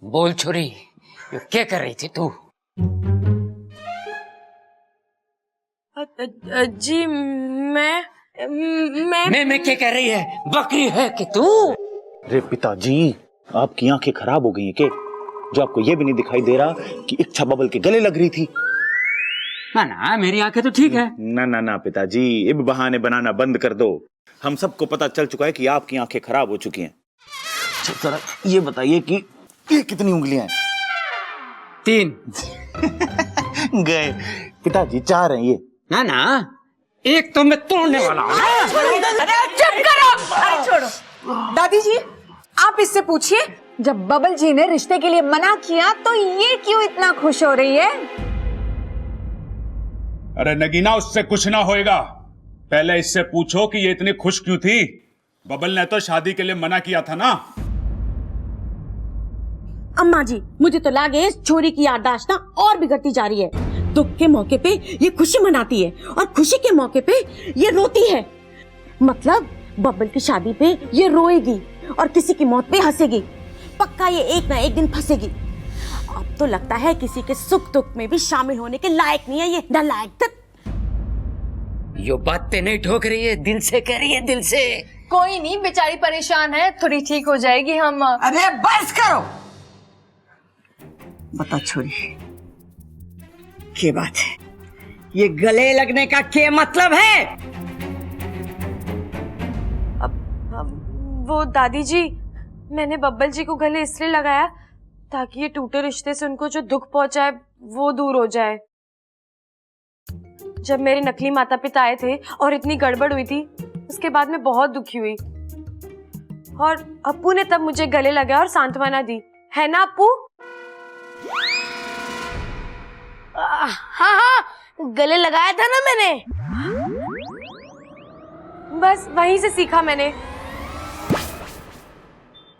बोल छोरी, ये क्या कर रही थी तू? जी मैं क्या कर रही है? बकरी है कि तू? अरे पिताजी, आपकी आंखें खराब हो गई हैं क्या? जो आपको ये भी नहीं दिखाई दे रहा कि इच्छा बबल के गले लग रही थी? ना ना, मेरी आंखें तो ठीक है। ना ना ना पिताजी, ये भी बहाने बनाना बंद कर दो। हम सबको पता चल चुका है कि आपकी आंखें खराब हो चुकी हैं। जरा ये बताइए कि ये कितनी उंगलियां हैं? 3। गए पिताजी, 4 हैं ये। ना ना, एक तो मैं तोड़ने वाला हूँ। चुप करो। अरे छोड़ो। दादी जी, आप इससे पूछिए, जब बबल जी ने रिश्ते के लिए मना किया तो ये क्यों इतना खुश हो रही है? अरे नगीना, उससे कुछ ना होएगा। पहले इससे पूछो कि ये इतनी खुश क्यों थी। बबल ने तो शादी के लिए मना किया था ना। अम्मा जी, मुझे तो लगे इस छोरी की याददाश्त ना और बिगड़ती जा रही है। दुख के मौके पे ये खुशी मनाती है और खुशी के मौके पे ये रोती है। मतलब बबल की शादी पे ये रोएगी और किसी की मौत पे हंसेगी। पक्का ये एक ना एक दिन फंसेगी। अब तो लगता है किसी के सुख दुख में भी शामिल होने के लायक नहीं है ये, नालायक। यो बातें नहीं ठोक रही है, दिल से कह रही है, दिल से। कोई नहीं, बेचारी परेशान है, थोड़ी ठीक हो जाएगी। हम अरे बस करो। बता छोरी, क्या बात है? ये गले लगने का क्या मतलब है? वो दादी जी, मैंने बब्बल जी को गले इसलिए लगाया ताकि ये टूटे रिश्ते से उनको जो दुख पहुंचा है वो दूर हो जाए। जब मेरे नकली माता पिता आए थे और इतनी गड़बड़ हुई थी, उसके बाद मैं बहुत दुखी हुई और अप्पू ने तब मुझे गले लगाया और सांत्वना दी, है ना अप्पू? हाँ, गले लगाया था ना मैंने। बस वहीं से सीखा मैंने।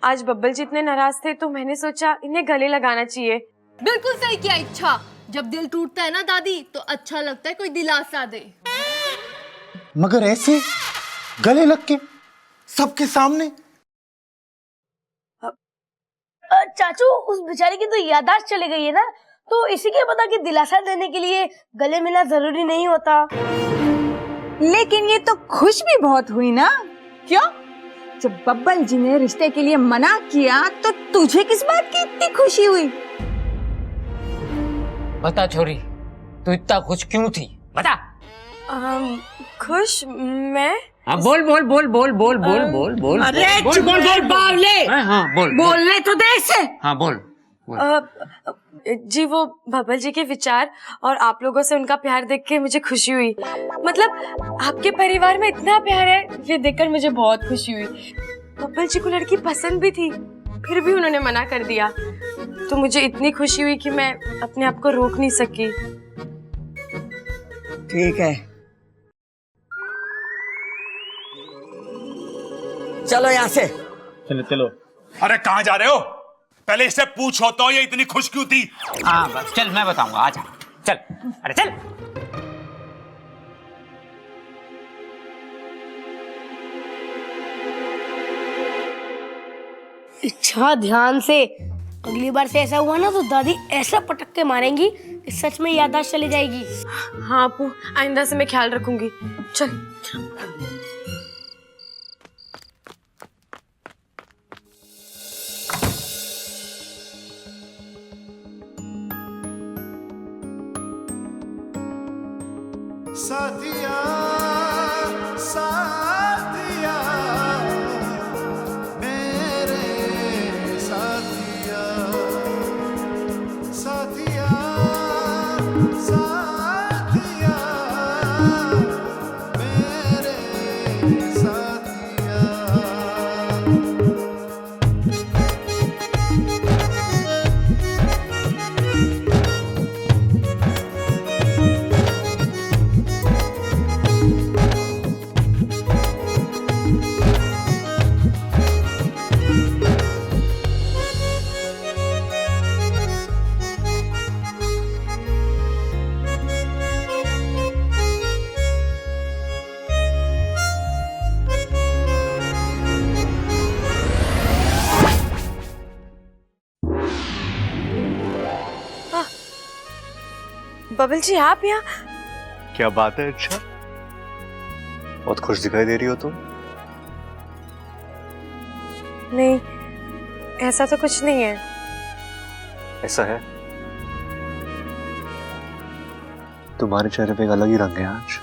आज बब्बल जी इतने नाराज थे तो मैंने सोचा इन्हें गले लगाना चाहिए। बिल्कुल सही किया इच्छा। जब दिल टूटता है ना दादी, तो अच्छा लगता है कोई दिलासा दे। मगर ऐसे गले लग के सबके सामने? चाचू, उस बेचारी की तो याददाश्त चली गई है ना, तो इसी के पता कि दिलासा देने के लिए गले मिलना जरूरी नहीं होता। लेकिन ये तो खुश भी बहुत हुई ना? क्यों? जब बब्बल जी ने रिश्ते के लिए मना किया तो तुझे किस बात की इतनी खुशी हुई? बता छोरी, तू इतना खुश क्यों थी? बता। खुश? मैं? हाँ, बोल बोल बोल बोल बोल बोल बोल बोल। अरे चुप बोल बावले। हाँ बोल। बोलने तो दे इसे। हाँ बोल। जी, वो बब्बल जी के विचार और आप लोगों से उनका प्यार देख के मुझे खुशी हुई। मतलब आपके परिवार में इतना प्यार है, ये देखकर मुझे बहुत खुशी हुई। बब्बल जी को लड़की पसंद भी थी, फिर भी उन्होंने मना कर दिया, तो मुझे इतनी खुशी हुई कि मैं अपने आप को रोक नहीं सकी। ठीक है, चलो यहाँ से। चलो चलो। अरे कहाँ जा रहे हो? पहले इससे पूछो तो ये इतनी खुश क्यों थी। हाँ बस चल, मैं बताऊंगा, आजा चल। अरे चल। इच्छा, ध्यान से। अगली बार से ऐसा हुआ ना तो दादी ऐसा पटक के मारेंगी कि सच में याददाश्त चली जाएगी। हाँ अप्पू, आइंदा से मैं ख्याल रखूंगी। चल। साथिया साथिया मेरे साथिया साथिया साथिया मेरे साथिया। बबल जी आप यहाँ? क्या बात है? अच्छा, बहुत खुश दिखाई दे रही हो तुम। नहीं, ऐसा तो कुछ नहीं है। ऐसा है, तुम्हारे चेहरे पे एक अलग ही रंग है आज।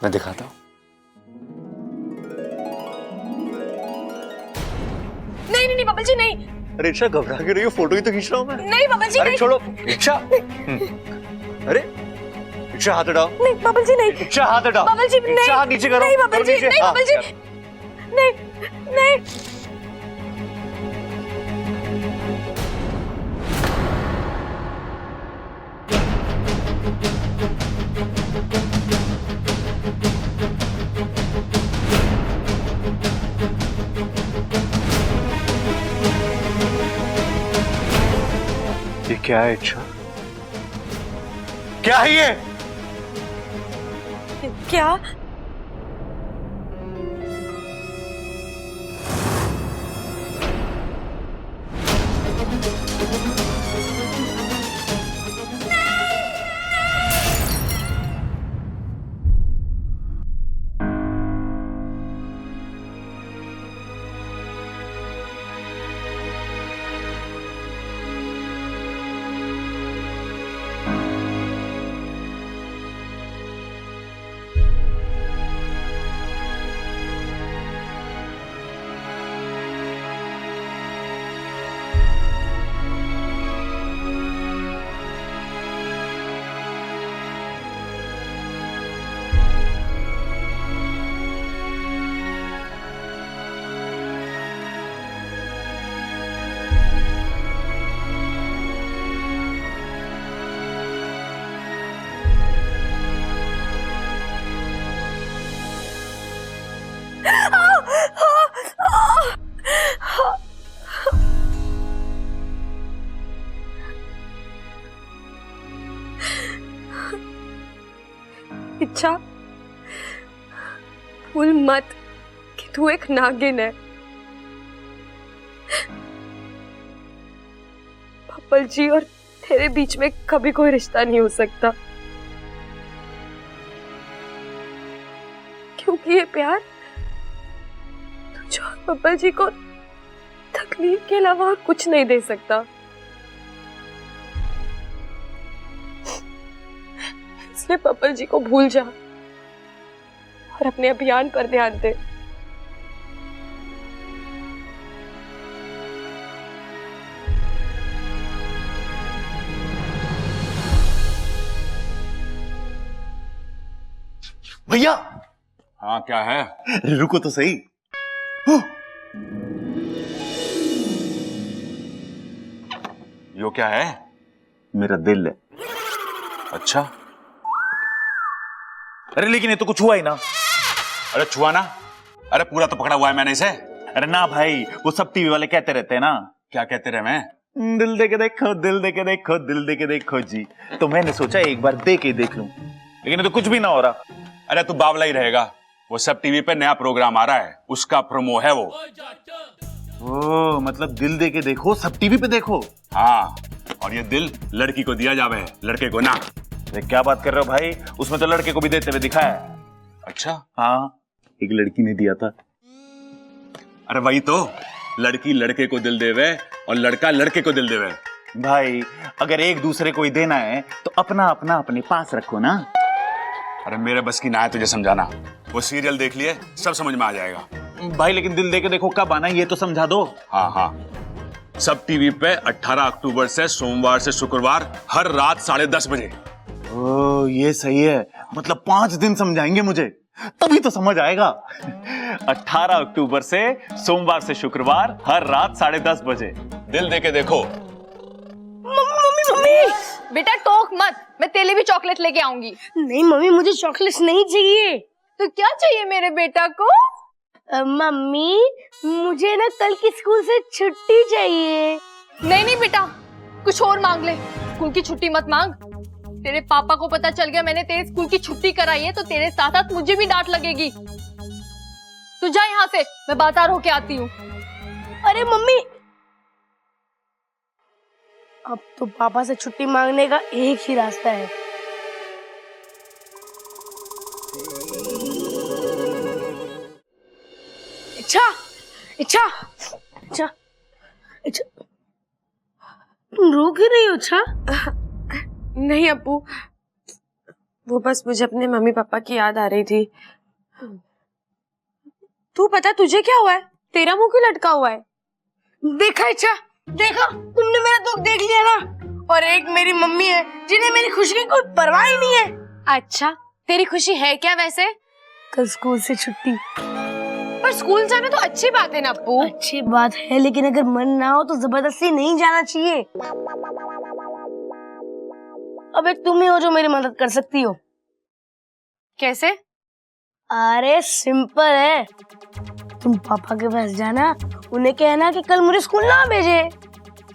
मैं दिखाता हूँ। नहीं नहीं नहीं बबल जी नहीं। अरे इच्छा, घबरा के रही हो? फोटो ही तो खींच रहा हूँ मैं। नहीं बबल जी अरे नहीं। छोड़ो इच्छा। अरे इच्छा, हाथ हटाओ। नहीं बबल जी नहीं। इच्छा, हाथ हटाओ। बबल जी नहीं। इच्छा, हाथ नीचे करो। नहीं बबल जी, नीचे। नहीं हाँ, बबल जी। नहीं नहीं। ये क्या है इच्छा? क्या है ये? क्या? इच्छा, भूल मत कि तू एक नागिन है। पप्पल जी और तेरे बीच में कभी कोई रिश्ता नहीं हो सकता, क्योंकि ये प्यार तुझे और पप्पल जी को तकलीफ के अलावा और कुछ नहीं दे सकता। इसलिए पप्पल जी को भूल जा और अपने अभियान पर ध्यान दे। भैया। हाँ क्या है? रुको तो सही। यो क्या है? मेरा दिल है। अच्छा, अरे लेकिन ये तो कुछ हुआ ही ना। अरे छुआ ना। अरे पूरा तो पकड़ा हुआ है मैंने इसे। अरे ना भाई, वो सब टीवी वाले कहते रहते हैं ना, क्या कहते रहे? मैं दिल दे के देखो, दिल दे के देखो, दिल दे के देखो जी। तो मैंने सोचा एक बार दे के देख लूं, लेकिन ये तो कुछ भी ना हो रहा। अरे तू बावला ही रहेगा। वो सब टीवी पे नया प्रोग्राम आ रहा है, उसका प्रोमो है वो। ओ मतलब दिल दे के देखो सब टीवी पे देखो। हाँ, और ये दिल लड़की को दिया जावे, लड़के को ना। अरे क्या बात कर रहे हो भाई, उसमें तो लड़के को भी देते हुए दिखाया है। अच्छा, हाँ, एक लड़की ने दिया था। अरे वही तो, लड़की लड़के को दिल देवे और लड़का लड़के को दिल देवे। भाई अगर एक दूसरे को ही देना है तो अपना अपना अपने पास रखो ना। अरे मेरे बस की ना है तुझे समझाना। वो सीरियल देख लिए, सब समझ में आ जाएगा। भाई लेकिन दिल दे के देखो कब आना है ये तो समझा दो। हाँ हाँ, सब टीवी पे 18 अक्टूबर से सोमवार से शुक्रवार हर रात 10:30 बजे। ओ ये सही है, मतलब 5 दिन समझाएंगे मुझे, तभी तो समझ आएगा। 18 अक्टूबर से सोमवार से शुक्रवार हर रात 10:30 बजे। दिल दे के देखो। मम्मी बेटा टोक मत, मैं तेरे लिए भी चॉकलेट लेके आऊंगी। नहीं मम्मी, मुझे चॉकलेट नहीं चाहिए। तो क्या चाहिए मेरे बेटा को? मम्मी मुझे ना कल की स्कूल से छुट्टी चाहिए। नहीं नहीं बेटा, कुछ और मांग ले। स्कूल की छुट्टी मत मांग। तेरे पापा को पता चल गया मैंने तेरे स्कूल की छुट्टी कराई है तो तेरे साथ साथ मुझे भी डांट लगेगी। तू जा यहाँ से, मैं बाजार होके आती हूँ। अरे मम्मी, अब तो पापा से छुट्टी मांगने का एक ही रास्ता है। इच्छा इच्छा इच्छा इच्छा, तुम रो क्यों रही हो? इच्छा नहीं अप्पू, वो बस मुझे अपने मम्मी पापा की याद आ रही थी। तू पता तुझे क्या हुआ है? तेरा मुंह क्यों लटका हुआ है? देखा इच्छा, देखा तुमने मेरा दुख देख लिया ना। और एक मेरी मम्मी है जिन्हें मेरी खुशी की कोई परवाह ही नहीं है। अच्छा, तेरी खुशी है क्या वैसे? कल स्कूल से छुट्टी। पर स्कूल जाना तो अच्छी बात है ना अप्पू। अच्छी बात है, लेकिन अगर मन ना हो तो जबरदस्ती नहीं जाना चाहिए। अब एक तुम ही हो जो मेरी मदद कर सकती हो। कैसे? अरे सिंपल है, तुम पापा के पास जाना, उन्हें कहना कि कल मुझे स्कूल ना भेजे।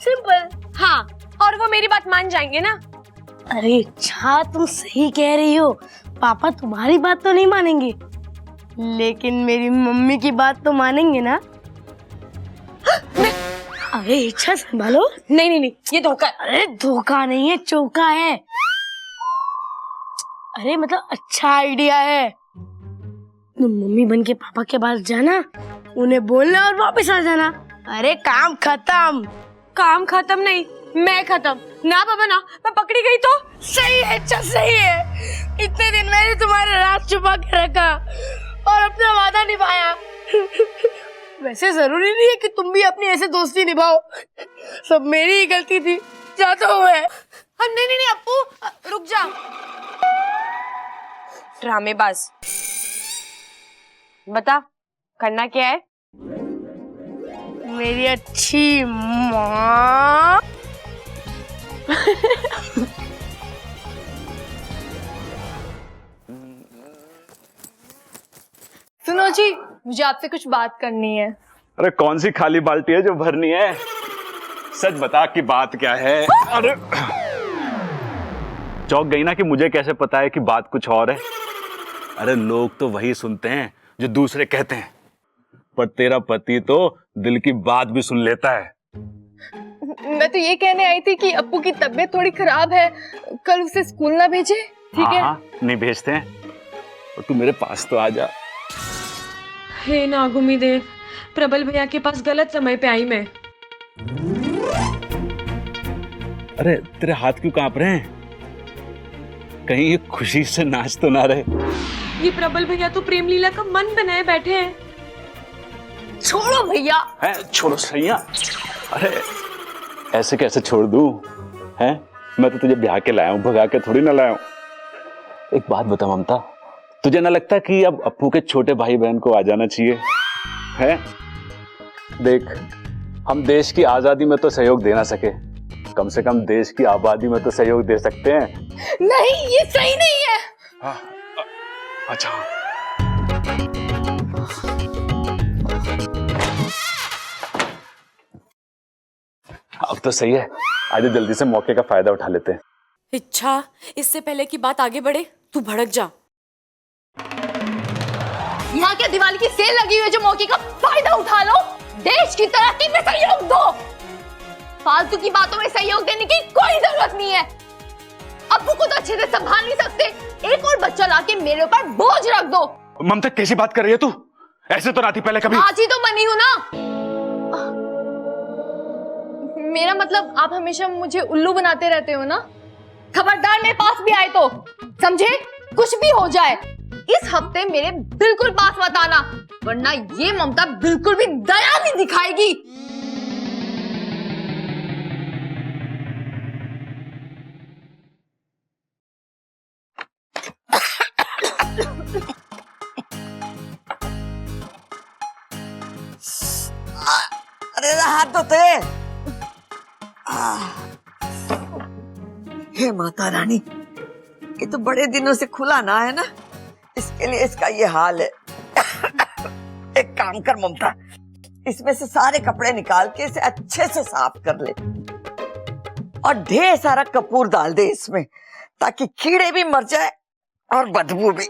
सिंपल। हाँ, और वो मेरी बात मान जाएंगे ना? अरे अच्छा, तुम सही कह रही हो, पापा तुम्हारी बात तो नहीं मानेंगे, लेकिन मेरी मम्मी की बात तो मानेंगे ना? अरे इच्छा संभालो। नहीं नहीं नहीं, ये धोखा। अरे धोखा नहीं है, चौका है। अरे मतलब अच्छा आइडिया है। तुम मम्मी बन के पापा के पास जाना, उन्हें बोलना और वापस आ जाना। अरे काम खत्म। काम खत्म नहीं, मैं खत्म। ना बाबा ना, मैं पकड़ी गई तो? सही है अच्छा, सही है। इतने दिन मैंने तुम्हारा राज छुपा के रखा और अपना वादा निभाया। वैसे जरूरी नहीं है कि तुम भी अपनी ऐसे दोस्ती निभाओ, सब मेरी ही गलती थी। जाता हूँ मैं। नहीं नहीं नहीं अप्पू, रुक जा। ड्रामेबाज, बता करना क्या है? मेरी अच्छी माँ। सुनो जी, मुझे आपसे कुछ बात करनी है। अरे कौन सी खाली बाल्टी है जो भरनी है? सच बता कि बात क्या है। अरे चौंक गई ना कि मुझे कैसे पता है कि बात कुछ और है। अरे लोग तो वही सुनते हैं जो दूसरे कहते हैं, पर तेरा पति तो दिल की बात भी सुन लेता है। मैं तो ये कहने आई थी कि अप्पू की तबीयत थोड़ी खराब है, कल उसे स्कूल ना भेजे, ठीक है? हाँ, नहीं भेजते हैं, और तू मेरे पास तो आ जा। हे नागुमिदेव, प्रबल भैया के पास गलत समय पे आई मैं। अरे तेरे हाथ क्यों कांप रहे हैं? कहीं ये खुशी से नाच तो ना रहे? ये प्रबल भैया तो प्रेम लीला का मन बनाए बैठे हैं। छोड़ो भैया। है छोड़ो सैया। अरे ऐसे कैसे छोड़ दूं? हैं? मैं तो तुझे ब्याह के लाया हूं, भगा के थोड़ी ना लाया हूं। एक बात बता ममता, तुझे ना लगता कि अब अप्पू के छोटे भाई बहन को आ जाना चाहिए? है देख, हम देश की आजादी में तो सहयोग दे ना सके, कम से कम देश की आबादी में तो सहयोग दे सकते हैं। नहीं, ये सही नहीं है। अच्छा अब तो सही है, आज जल्दी से मौके का फायदा उठा लेते हैं। इच्छा, इससे पहले की बात आगे बढ़े तू भड़क जा। यहाँ क्या दिवाली की सेल लगी हुई है जो मौके का फायदा उठा लो? देश की तरक्की में सहयोग दो, फालतू की बातों में सहयोग देने की कोई जरूरत नहीं है। अप्पू को तो अच्छे से संभाल नहीं सकते, एक और बच्चा लाके मेरे ऊपर बोझ रख दो। ममता कैसी बात कर रही है तू? ऐसे तो ना थी पहले कभी। आज ही तो बनी हूं ना। मेरा मतलब आप हमेशा मुझे उल्लू बनाते रहते हो ना। खबरदार मेरे पास भी आए तो समझे, कुछ भी हो जाए इस हफ्ते मेरे बिल्कुल पास मत आना, वरना ये ममता बिल्कुल भी दया नहीं दिखाएगी। अरे हाथ धोते। हे माता रानी, ये तो बड़े दिनों से खुला ना है ना, इसके लिए इसका ये हाल है। एक काम कर ममता, इसमें से सारे कपड़े निकाल के इसे अच्छे से साफ कर ले और ढेर सारा कपूर डाल दे इसमें, ताकि कीड़े भी मर जाए और बदबू भी।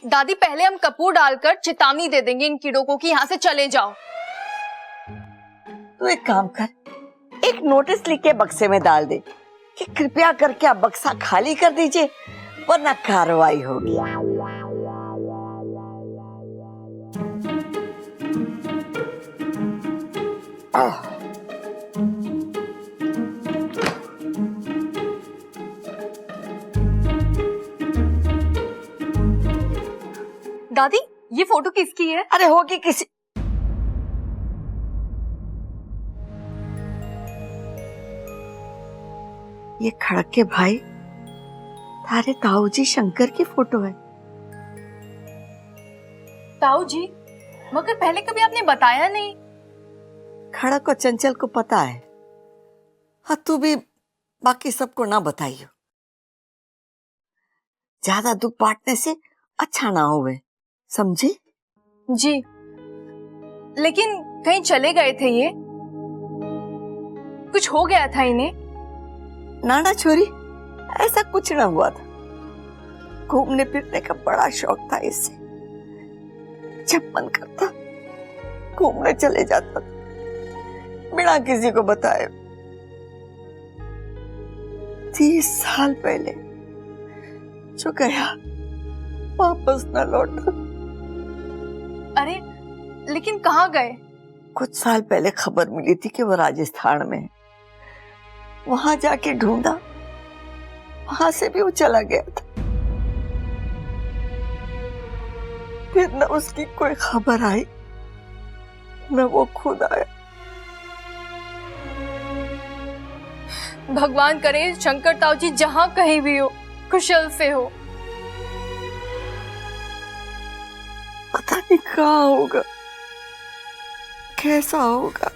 दादी, पहले हम कपूर डालकर चेतावनी दे देंगे इन कीड़ों को कि यहाँ से चले जाओ। तू एक काम कर, एक नोटिस लिख के बक्से में डाल दे कि कृपया करके आप बक्सा खाली कर दीजिए वरना कार्रवाई होगी। दादी, ये फोटो किसकी है? अरे होगी किसी, ये खड़के भाई तारे ताऊ जी शंकर की फोटो है। ताऊ जी, मगर पहले कभी आपने बताया नहीं। खड़क और चंचल को पता है, हाँ तू भी बाकी सबको ना बताइयो, ज्यादा दुख बांटने से अच्छा ना होवे, समझी? जी, लेकिन कहीं चले गए थे ये? कुछ हो गया था इन्हें? नाना छोरी, ऐसा कुछ ना हुआ था। घूमने फिरने का बड़ा शौक था इसे, जब मन करता घूमने चले जाता था बिना किसी को बताए। 30 साल पहले जो गया वापस न लौटा। अरे लेकिन कहाँ गए? कुछ साल पहले खबर मिली थी कि वो राजस्थान में है। वहां जाके ढूंढा, वहां से भी वो चला गया था। फिर न उसकी कोई खबर आई न वो खुद आया। भगवान करे शंकर ताऊ जी जहाँ कहीं भी हो कुशल से हो। पता नहीं कहाँ होगा, कैसा होगा।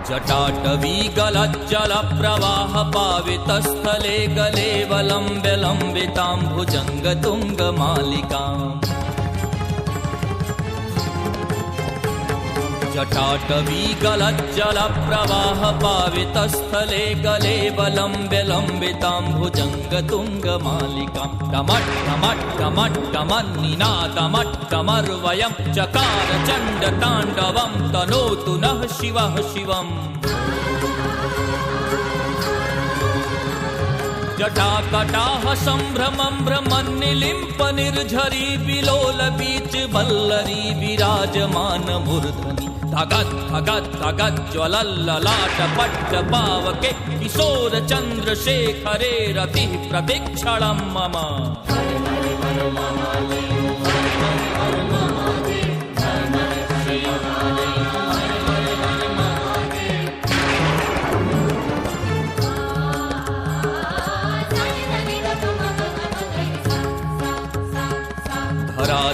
जटाटवी गलज्जल प्रवाह पावितस्थले गलेवलम्ब्य लम्बिताम्भुजङ्ग तुङ्गमालिकाम्। जटाटवी गलज्जल प्रवाह पावितस्थले गलेवलम्ब्य लम्बिताम्भुजङ्ग तुङ्गमालिकाम्। टमट् टमट् टमट् टमन्निनादमट् टमर्वयं चकार चण्ड ताण्डवं तनोतु नः शिवः शिवम्। जटाकटाह सम्भ्रमं भ्रमन्निलिम्प निर्झरी विलोल बीच वल्लरी विराजमान मूर्धनि। धगत् धगत् धगत् ज्वलल्ललाट पट्ट पावके किशोर चन्द्रशेखरे रतिः प्रतीक्षणं मम।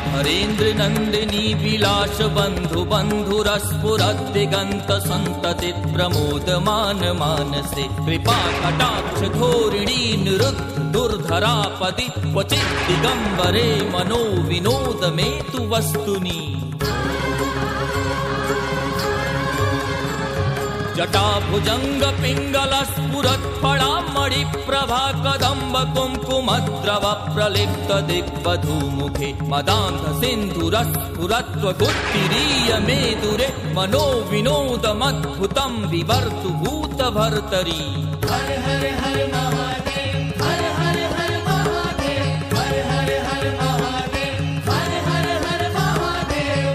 धरेन्द्र नंदिनी विलास बंधु बंधुरस्फुरद्दिगंत संतति प्रमोदमान मानसे। कृपा कटाक्ष धोरिणी निरुद्ध दुर्धरापति क्वचित् दिगंबरे मनो विनोद में तु वस्तुनि। जटाभुजंग पिंगल स्फुरत् फणामणि प्रभा कदम्ब कुंकुमद्रव प्रलिप्त दिग्वधूमुखे। मदान्ध सिन्धुरस्फुरत्व गुत्तिरीय मेदुरे मनो विनोदमद्भुतं विवर्तु भूतभर्तरि। हर हर हर महादेव, हर हर हर महादेव, हर हर हर महादेव, हर हर हर महादेव।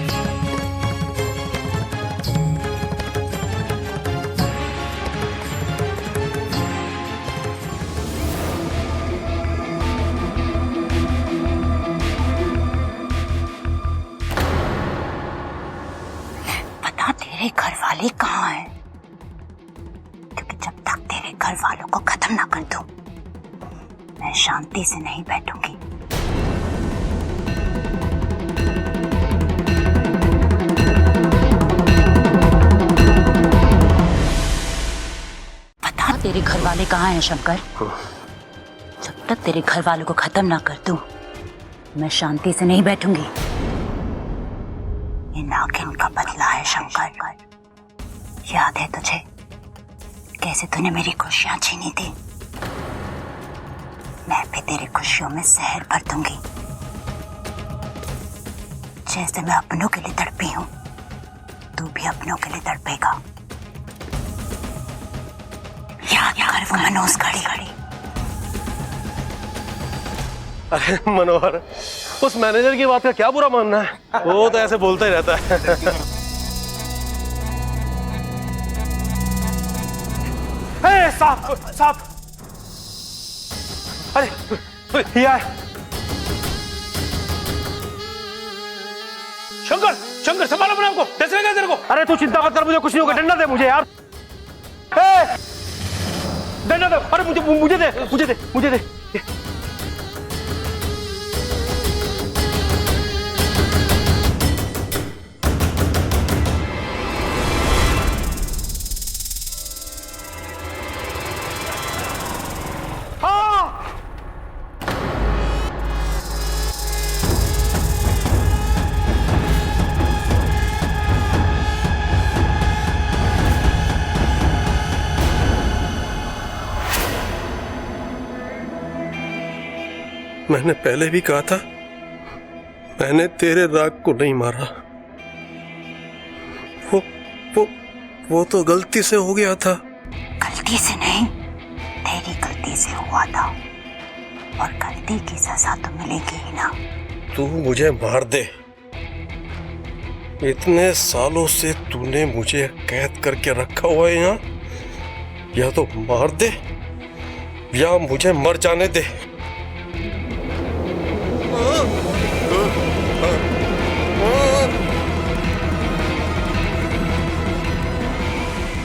तेरे घर वाले कहाँ हैं? क्योंकि जब तक तेरे घर वालों को खत्म ना कर दूं, मैं शांति से नहीं बैठूंगी। बता तेरे घर वाले कहाँ हैं शंकर? जब तक तेरे घर वालों को खत्म ना कर दूं, मैं शांति से नहीं बैठूंगी। ये नागिन का बदला है शंकर। याद है तुझे कैसे तूने मेरी खुशियां छीनी थी? मैं भी तेरी खुशियों में जहर भर दूंगी। जैसे मैं अपनों के लिए तड़पी हूं, तू भी अपनों के लिए तड़पेगा। याद कर वो मनोज घड़ी। अरे मनोहर, उस मैनेजर की बात का क्या बुरा मानना है? वो तो ऐसे बोलता ही रहता है। साहब, अरे यार, शंकर संभाल अपने आपको, कैसे लगा तेरे को? अरे तू चिंता मत कर, मुझे कुछ नहीं होगा। डंडा दे मुझे यार, डंडा दे। अरे मुझे दे। मैंने पहले भी कहा था, मैंने तेरे राग को नहीं मारा। वो तो गलती से हो गया था। गलती से नहीं, तेरी गलती से हुआ था, और गलती की सजा तो मिलेगी ही ना। तू मुझे मार दे। इतने सालों से तूने मुझे कैद करके रखा हुआ है यहाँ, या तो मार दे या मुझे मर जाने दे।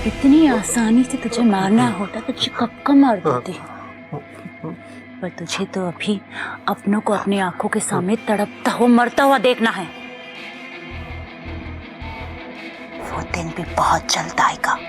इतनी आसानी से तुझे मारना होता तो तुझे कब का मार देती। पर तुझे तो अभी अपनों को अपनी आंखों के सामने तड़पता हुआ मरता हुआ देखना है। वो दिन भी बहुत जल्द आएगा।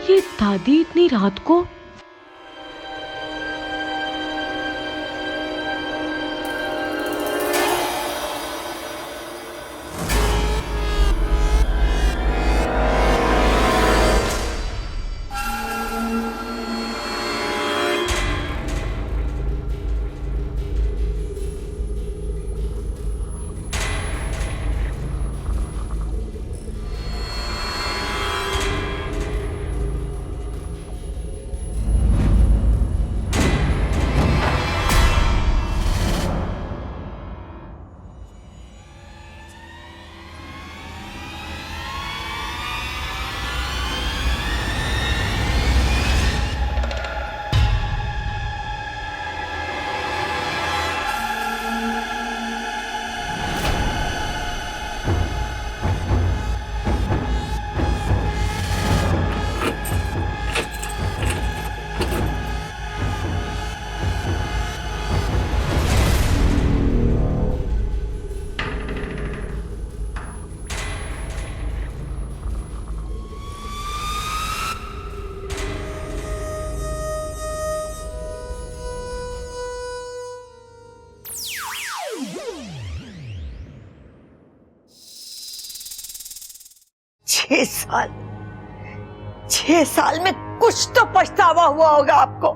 ये दादी इतनी रात को? 6 साल में कुछ तो पछतावा हुआ होगा आपको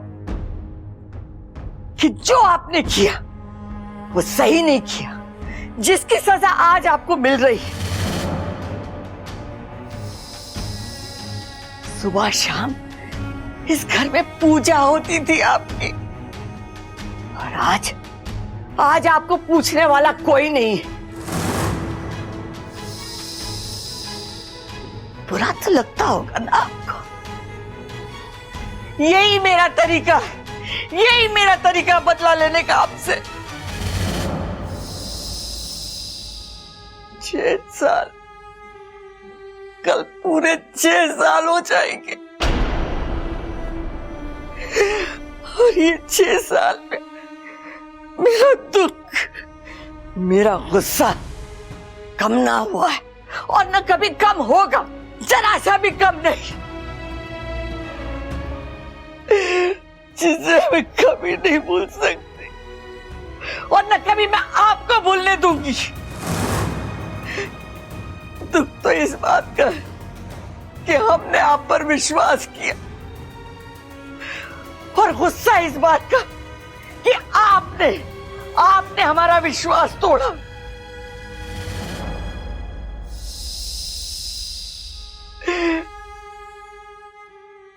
कि जो आपने किया वो सही नहीं किया, जिसकी सजा आज आपको मिल रही है। सुबह शाम इस घर में पूजा होती थी आपकी, और आज आपको पूछने वाला कोई नहीं है। बुरा तो लगता होगा ना आपको। यही मेरा तरीका बदला लेने का आपसे। 6 साल, कल पूरे 6 साल हो जाएंगे, और ये 6 साल में मेरा दुख, मेरा गुस्सा कम ना हुआ है, और न कभी कम होगा, जरा सा भी कम नहीं, जिसे मैं कभी नहीं भूल सकती, और न कभी मैं आपको भूलने दूंगी। दुख तो इस बात का है कि हमने आप पर विश्वास किया, और गुस्सा इस बात का कि आपने हमारा विश्वास तोड़ा।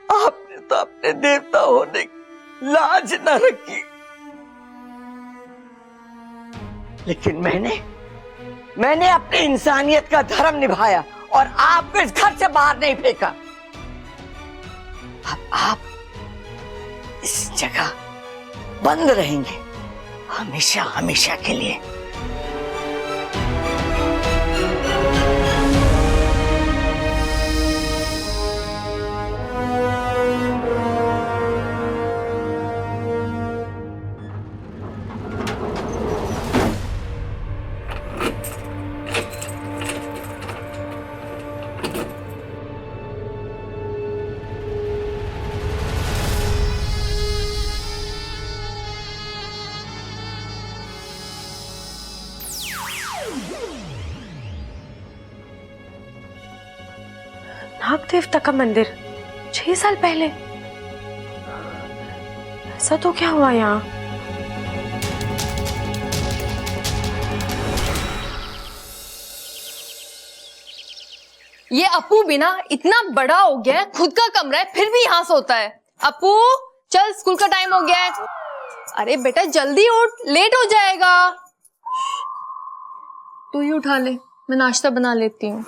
आपने तो अपने देवता होने की लाज न रखी, लेकिन मैंने अपनी इंसानियत का धर्म निभाया और आपको इस घर से बाहर नहीं फेंका। अब आप इस जगह बंद रहेंगे हमेशा हमेशा के लिए। नाग देवता का मंदिर 6 साल पहले, ऐसा तो क्या हुआ यहाँ? ये अपू भी ना इतना बड़ा हो गया है, खुद का कमरा है फिर भी यहाँ सोता है। अपू चल, स्कूल का टाइम हो गया है। अरे बेटा जल्दी उठ, लेट हो जाएगा। तू ही उठा ले, मैं नाश्ता बना लेती हूँ।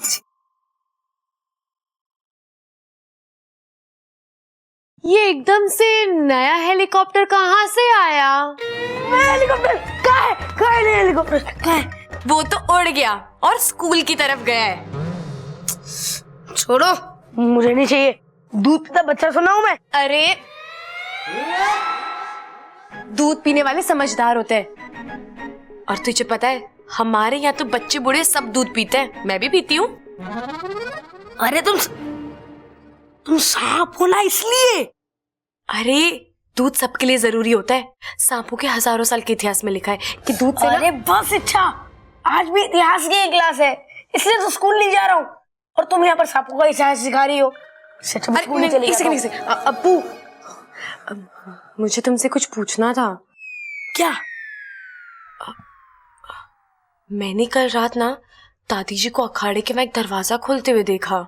ये एकदम से नया हेलीकॉप्टर कहाँ से आया? हेलीकॉप्टर कहाँ है हेलीकॉप्टर कहाँ है? वो तो उड़ गया और स्कूल की तरफ गया है। छोड़ो, मुझे नहीं चाहिए। दूध का बच्चा सुना हूं मैं। अरे दूध पीने वाले समझदार होते हैं, और तुझे पता है हमारे यहाँ तो बच्चे बूढ़े सब दूध पीते हैं, मैं भी पीती हूँ। अरे तुम सांप हो ना इसलिए। अरे दूध सबके लिए जरूरी होता है। सांपों के हजारों साल के इतिहास में लिखा है कि दूध से अरे बस इच्छा, आज भी इतिहास की क्लास है, इसलिए तो स्कूल नहीं जा रहा हूँ, और तुम यहाँ पर सांपों का इतिहास सिखा रही हो। अब्बू, मुझे तुमसे कुछ पूछना था। क्या? मैंने कल रात ना दादी जी को अखाड़े के में एक दरवाजा खोलते हुए देखा।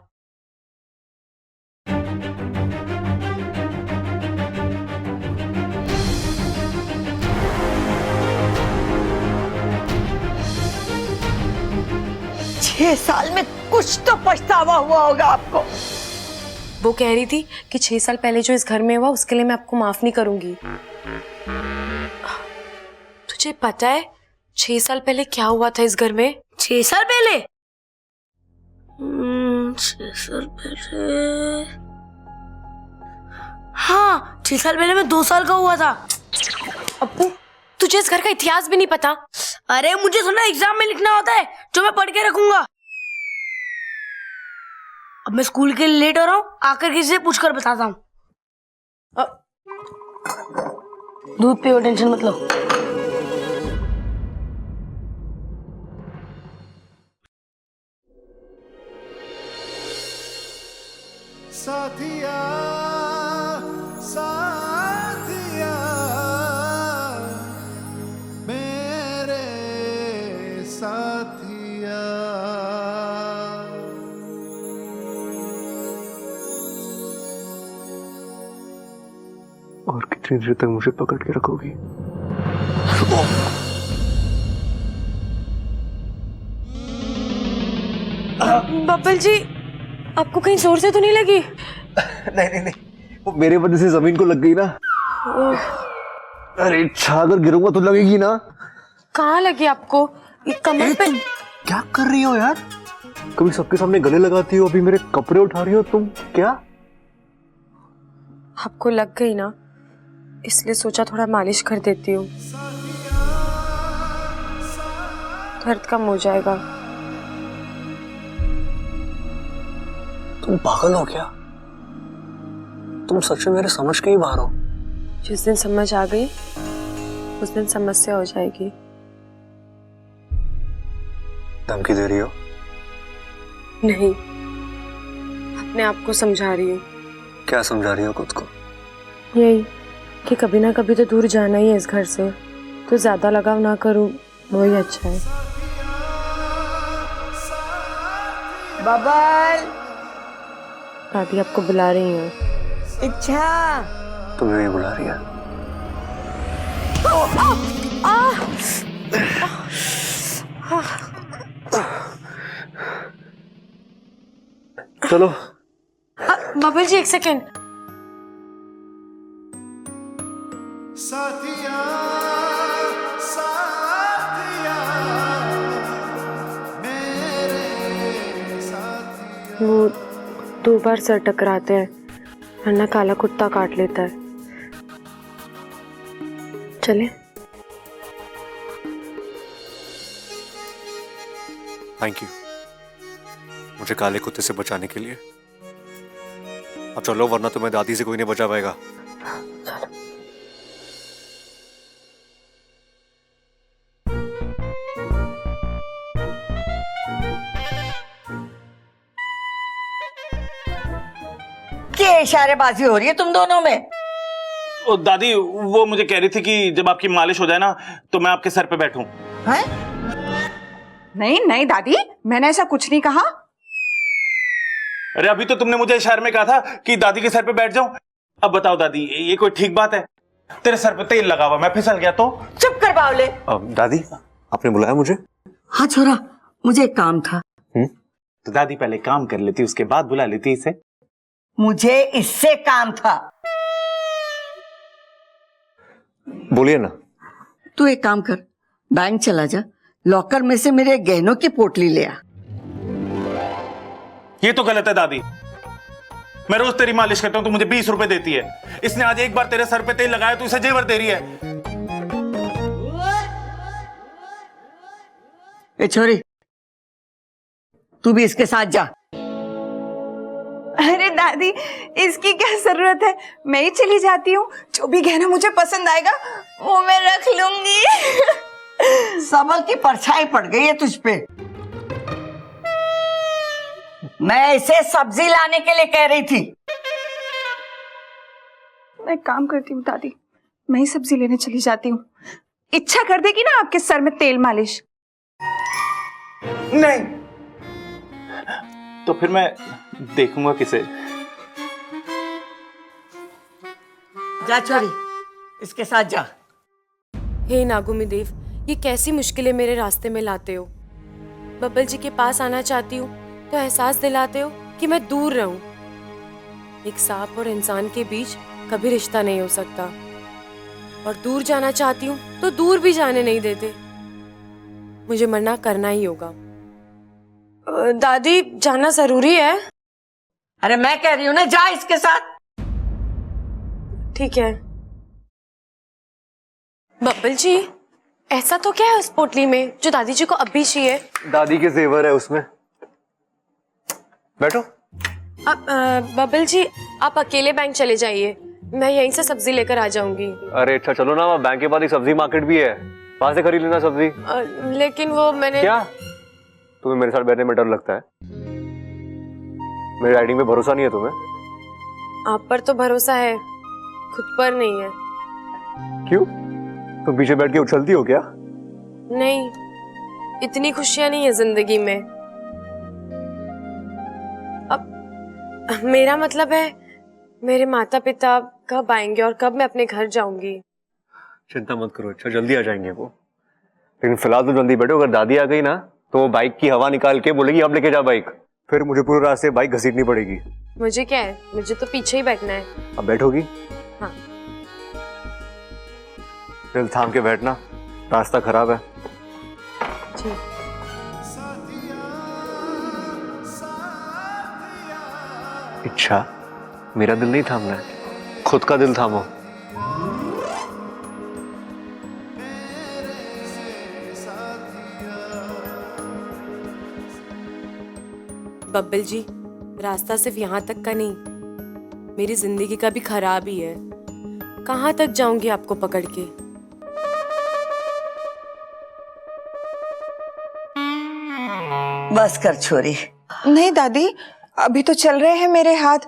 छह साल में कुछ तो पछतावा हुआ होगा आपको। वो कह रही थी कि 6 साल पहले जो इस घर में हुआ उसके लिए मैं आपको माफ नहीं करूंगी। तुझे पता है 6 साल पहले क्या हुआ था इस घर में? 6 साल पहले? 6 साल पहले, हाँ 6 साल पहले मैं 2 साल का हुआ था। अप्पू, तुझे इस घर का इतिहास भी नहीं पता? अरे मुझे थोड़ा एग्जाम में लिखना होता है जो मैं पढ़ के रखूंगा। अब मैं स्कूल के लिए लेट हो रहा हूँ, आकर किसी से पूछकर बताता हूँ। दूध पियो, टेंशन मत लो। कितनी देर तक मुझे पकड़ के रखोगी? बब्बल जी, आपको कहीं जोर से तो नहीं लगी? नहीं नहीं नहीं, वो मेरे वजह से जमीन को लग गई ना। अरे अगर गिरूंगा तो लगेगी ना। कहाँ लगी आपको? ये कमर पे? क्या कर रही हो यार? कभी सबके सामने गले लगाती हो, अभी मेरे कपड़े उठा रही हो तुम। क्या आपको लग गई ना, इसलिए सोचा थोड़ा मालिश कर देती हूँ, दर्द कम हो जाएगा। तुम पागल हो क्या? तुम सच में मेरे समझ के ही बाहर हो। जिस दिन समझ आ गई उस दिन समस्या हो जाएगी। धमकी दे रही हो? नहीं, अपने आप को समझा रही हूँ। क्या समझा रही हो खुद को? यही कि कभी ना कभी तो दूर जाना ही है इस घर से, तो ज्यादा लगाव ना करूँ वही अच्छा है। बबल, दादी आपको बुला रही हैं। इच्छा, तुम्हें नहीं बुला रही है। चलो। बबल जी, एक सेकेंड। साथिया साथिया मेरे साथिया। वो 2 बार सर टकराते हैं, वरना काला कुत्ता काट लेता है। चले? थैंक यू मुझे काले कुत्ते से बचाने के लिए। अब चलो, वरना तुम्हें दादी से कोई नहीं बचा पाएगा। क्या इशारेबाजी हो रही है तुम दोनों में? ओ दादी, वो मुझे कह रही थी कि जब आपकी मालिश हो जाए ना तो मैं आपके सर पे बैठूं। हैं? नहीं नहीं दादी, मैंने ऐसा कुछ नहीं कहा। अरे अभी तो तुमने मुझे इशारे में कहा था कि दादी के सर पे बैठ जाऊं। अब बताओ दादी, ये कोई ठीक बात है? तेरे सर पे तेल लगा हुआ, मैं फिसल गया तो? चुप कर बावले। दादी, आपने बुलाया मुझे? हाँ छोरा, मुझे एक काम था। तो दादी पहले काम कर लेती, उसके बाद बुला लेती इसे। मुझे इससे काम था। बोलिए ना। तू एक काम कर, बैंक चला जा, लॉकर में से मेरे गहनों की पोटली ले आ। ये तो गलत है दादी। मैं रोज तेरी मालिश करता हूं तो मुझे 20 रुपए देती है। इसने आज एक बार तेरे सर पे तेल लगाया तो इसे जेवर दे रही है। ए छोरी, तू भी इसके साथ जा। अरे दादी, इसकी क्या जरूरत है, मैं ही चली जाती हूँ। जो भी गहना मुझे पसंद आएगा वो मैं रख लूंगी। सबल की परछाई पड़ गई है तुझ पे। मैं इसे सब्जी लाने के लिए कह रही थी। मैं काम करती हूँ दादी, मैं ही सब्जी लेने चली जाती हूँ। इच्छा कर देगी ना आपके सर में तेल मालिश? नहीं तो फिर मैं देखूंगा किसे। जा छोरी, इसके साथ जा। हे नागुमी देव, ये कैसी मुश्किलें मेरे रास्ते में लाते हो। बब्बल जी के पास आना चाहती हूँ तो एहसास दिलाते हो कि मैं दूर रहूं। एक सांप और इंसान के बीच कभी रिश्ता नहीं हो सकता, और दूर जाना चाहती हूँ तो दूर भी जाने नहीं देते। मुझे मना करना ही होगा। दादी, जाना जरूरी है? अरे मैं कह रही हूँ ना, जा इसके साथ। ठीक है। बब्बल जी, ऐसा तो क्या है उस पोटली में जो दादी जी को अभी चाहिए? दादी के जेवर है उसमें। बैठो। बब्बल जी, आप अकेले बैंक चले जाइए, मैं यहीं से सब्जी लेकर आ जाऊंगी। अरे अच्छा चलो ना, बैंक के पास एक सब्जी मार्केट भी है, वहां से खरीद लेना सब्जी। लेकिन वो मैंने। क्या तुम्हें मेरे साथ बैठने में डर लगता है? मेरी राइडिंग पे भरोसा नहीं है तुम्हें? आप पर तो भरोसा है, खुद पर नहीं है। क्यों? तुम पीछे बैठ के उछलती हो क्या? नहीं, इतनी खुशियां नहीं है जिंदगी में। अब मेरा मतलब है मेरे माता पिता कब आएंगे और कब मैं अपने घर जाऊंगी? चिंता मत करो, अच्छा जल्दी आ जाएंगे वो। लेकिन फिलहाल तो जल्दी बैठो, अगर दादी आ गई ना तो वो बाइक की हवा निकाल के बोलेगी अब लेके जा बाइक, फिर मुझे पूरे रास्ते बाइक घसीटनी पड़ेगी। मुझे क्या है, मुझे तो पीछे ही बैठना है। अब बैठोगी? हाँ। दिल थाम के बैठना, रास्ता खराब है। जी। इच्छा, मेरा दिल नहीं थामना है, खुद का दिल थामो। बब्बल जी, रास्ता सिर्फ यहाँ तक का नहीं, मेरी जिंदगी का भी खराब ही है। कहाँ तक जाऊंगी आपको पकड़ के? बस कर छोरी। नहीं दादी, अभी तो चल रहे हैं मेरे हाथ,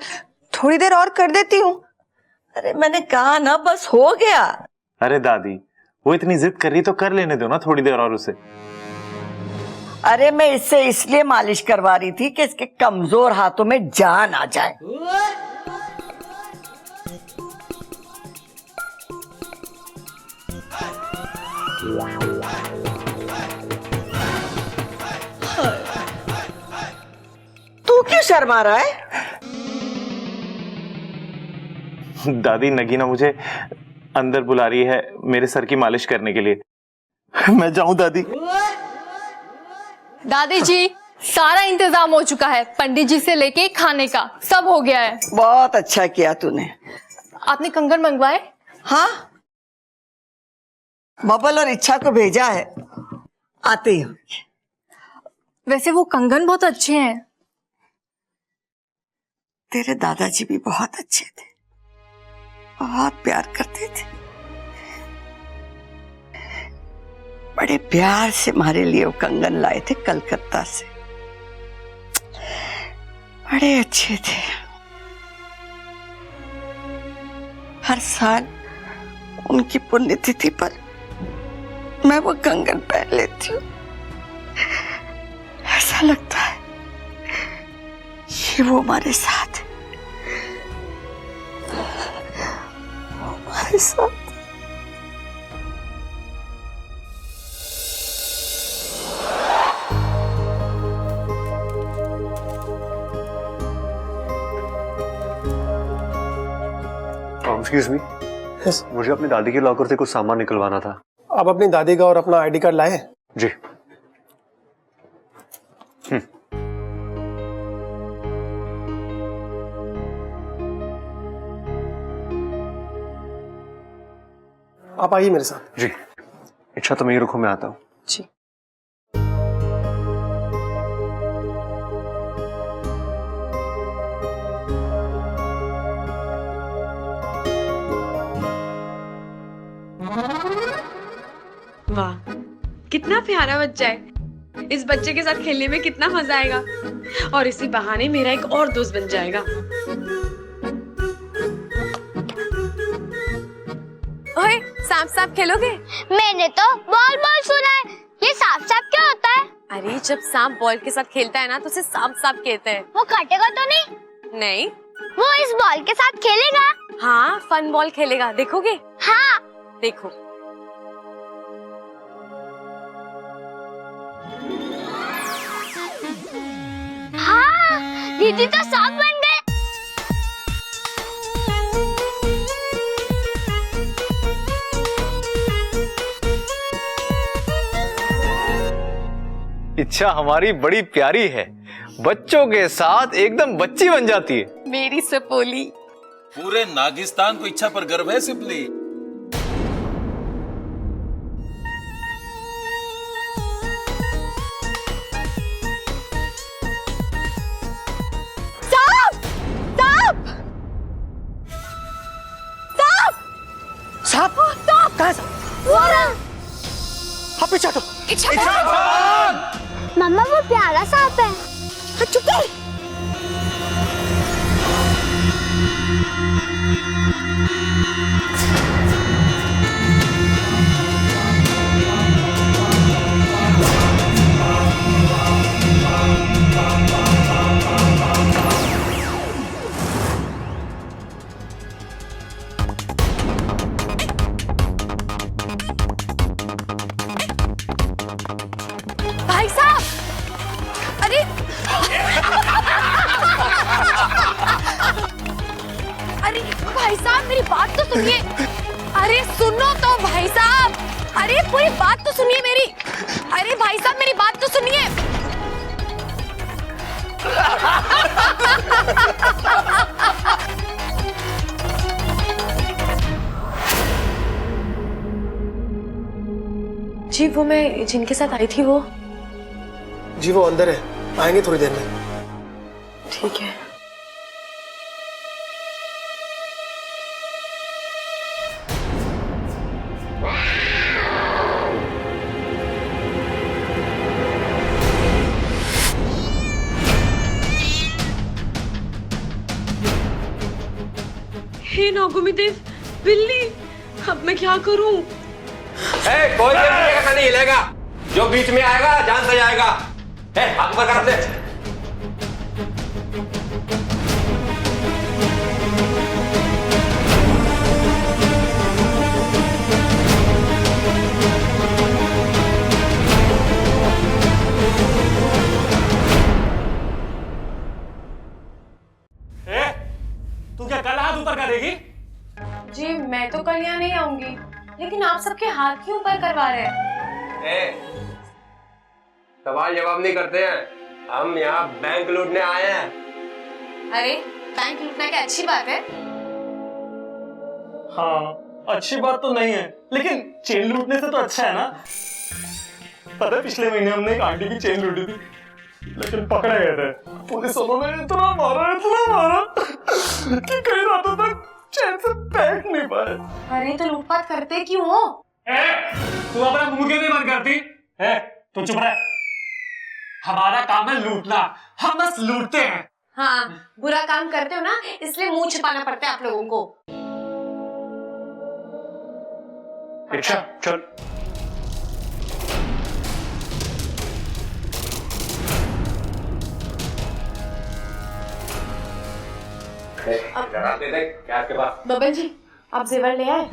थोड़ी देर और कर देती हूँ। अरे मैंने कहा ना, बस हो गया। अरे दादी, वो इतनी जिद कर रही तो कर लेने दो ना थोड़ी देर और उसे। अरे मैं इससे इसलिए मालिश करवा रही थी कि इसके कमजोर हाथों में जान आ जाए। तू क्यों शर्मा रहा है? दादी, नगीना मुझे अंदर बुला रही है मेरे सर की मालिश करने के लिए। मैं जाऊं दादी? दादी जी, सारा इंतजाम हो चुका है, पंडित जी से लेके खाने का सब हो गया है। बहुत अच्छा किया तूने। आपने कंगन मंगवाए? हाँ, बबल और इच्छा को भेजा है, आते ही होंगे। वैसे वो कंगन बहुत अच्छे हैं। तेरे दादाजी भी बहुत अच्छे थे, बहुत प्यार करते थे। बड़े प्यार से हमारे लिए वो कंगन लाए थे कलकत्ता से, बड़े अच्छे थे। हर साल उनकी पुण्यतिथि पर मैं वो कंगन पहन लेती हूँ। ऐसा लगता है कि वो हमारे साथ है, वो हमारे साथ। एक्सक्यूज मी, मुझे अपनी दादी के लॉकर से कुछ सामान निकलवाना था। आप अपनी दादी का और अपना आईडी कार्ड लाए? जी। आप आइए मेरे साथ। जी। इच्छा तो मैं ही रुको, मैं आता हूँ। जी। वाह, कितना प्यारा बच्चा है। इस बच्चे के साथ खेलने में कितना मजा आएगा, और इसी बहाने मेरा एक और दोस्त बन जाएगा। ओए, सांप सांप खेलोगे? मैंने तो बॉल बॉल सुना है, ये सांप सांप क्या होता है? अरे जब सांप बॉल के साथ खेलता है ना तो उसे सांप सांप कहते हैं। वो काटेगा तो नहीं? नहीं। वो इस बॉल के साथ खेलेगा? हाँ, फन बॉल खेलेगा, देखोगे? हाँ। देखो। हाँ, दीदी तो सांप बन गए। इच्छा हमारी बड़ी प्यारी है, बच्चों के साथ एकदम बच्ची बन जाती है। मेरी सपोली। पूरे नागिस्तान को इच्छा पर गर्व है सिपली। सांप? कहाँ सांप? हाँ, पीछे हटो। मम्मा, वो प्यारा सांप है। चुप कर। भाई साहब मेरी बात तो सुनिए। अरे सुनो तो भाई साहब, अरे पूरी बात तो सुनिए मेरी। अरे भाई साहब मेरी बात तो सुनिए। जी वो मैं जिनके साथ आई थी वो। जी वो अंदर है, आएंगे थोड़ी देर में। ठीक है। हे नागुमी देव, बिल्ली, अब मैं क्या करूं? कोई का नहीं हिलेगा, जो बीच में आएगा जान से जाएगा। हाथ ऊपर कर दे। तू क्या कल हाथ ऊपर करेगी? जी मैं तो कल यहाँ नहीं आऊंगी, लेकिन आप सबके हाथ क्यों ऊपर करवा रहे हैं? सवाल जवाब नहीं करते हैं, हम यहाँ बैंक लूटने आए हैं। अरे बैंक लूटना क्या अच्छी बात है? हाँ अच्छी बात तो नहीं है, लेकिन चेन लूटने से तो अच्छा है ना। पता है पिछले महीने हमने एक आंटी की चेन लूटी थी, लेकिन पकड़े गए थे। पुलिस वालों ने इतना मारा कि कई रातों तक चैन से बैठ नहीं पाए। अरे तो लूटपाट करते क्यों हो? तू अपना मुंह क्यों नहीं बंद करती? तू चुप रह। हमारा काम है लूटना, हम बस लूटते हैं। हाँ बुरा काम करते हो ना, इसलिए मुंह छिपाना पड़ता है आप लोगों को। अच्छा चल। दे क्या आपके पास? बबल जी आप जेवर ले आए?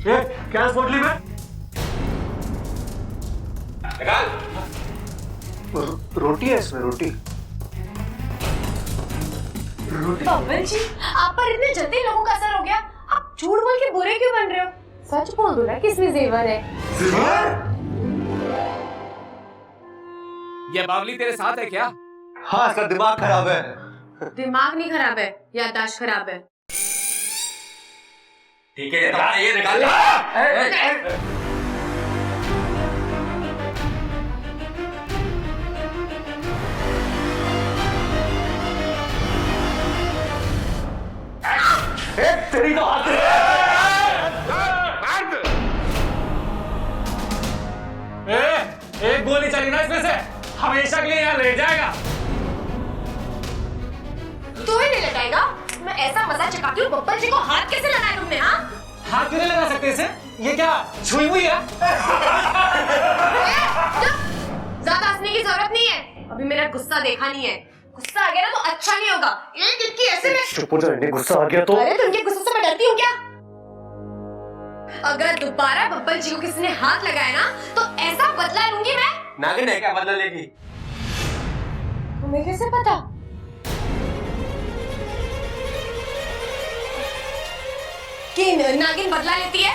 क्या इस बोतली में? रोटी है इसमें, रोटी। बबल जी आप पर इतने जल्दी लोगों का असर हो गया, आप झूठ बोल के बुरे क्यों बन रहे हो? सच बोल दो ना कि इसमें जेवर है। ये बावली तेरे साथ है क्या? हाँ इसका दिमाग खराब है। दिमाग नहीं खराब है, याददाश्त खराब है। ठीक है ये निकाल ले। तेरी तो हाथ एक गोली चली ना इसमें से हमेशा के लिए यहाँ रह जाएगा। तू ही नहीं लगाएगा? मैं ऐसा मजा चकाती हूँ, बब्बर जी को हाथ कैसे लगाया तुमने? हाँ हाथ क्यों नहीं लगा सकते इसे? ये क्या छुई हुई है? ज्यादा हंसने की जरूरत नहीं है, अभी मेरा गुस्सा देखा नहीं है। गुस्सा आ गया ना तो अच्छा नहीं होगा। एक इनकी ऐसे में चुप हो जा, गुस्सा आ गया तो। अरे तुमके गुस्से से मैं डरती हूँ क्या? अगर दोबारा बब्बर जी को किसी ने हाथ लगाया ना तो ऐसा बदला लूंगी मैं। नागिन है क्या बदला लेगी? तुम्हें कैसे पता? कि नागिन बदला लेती है?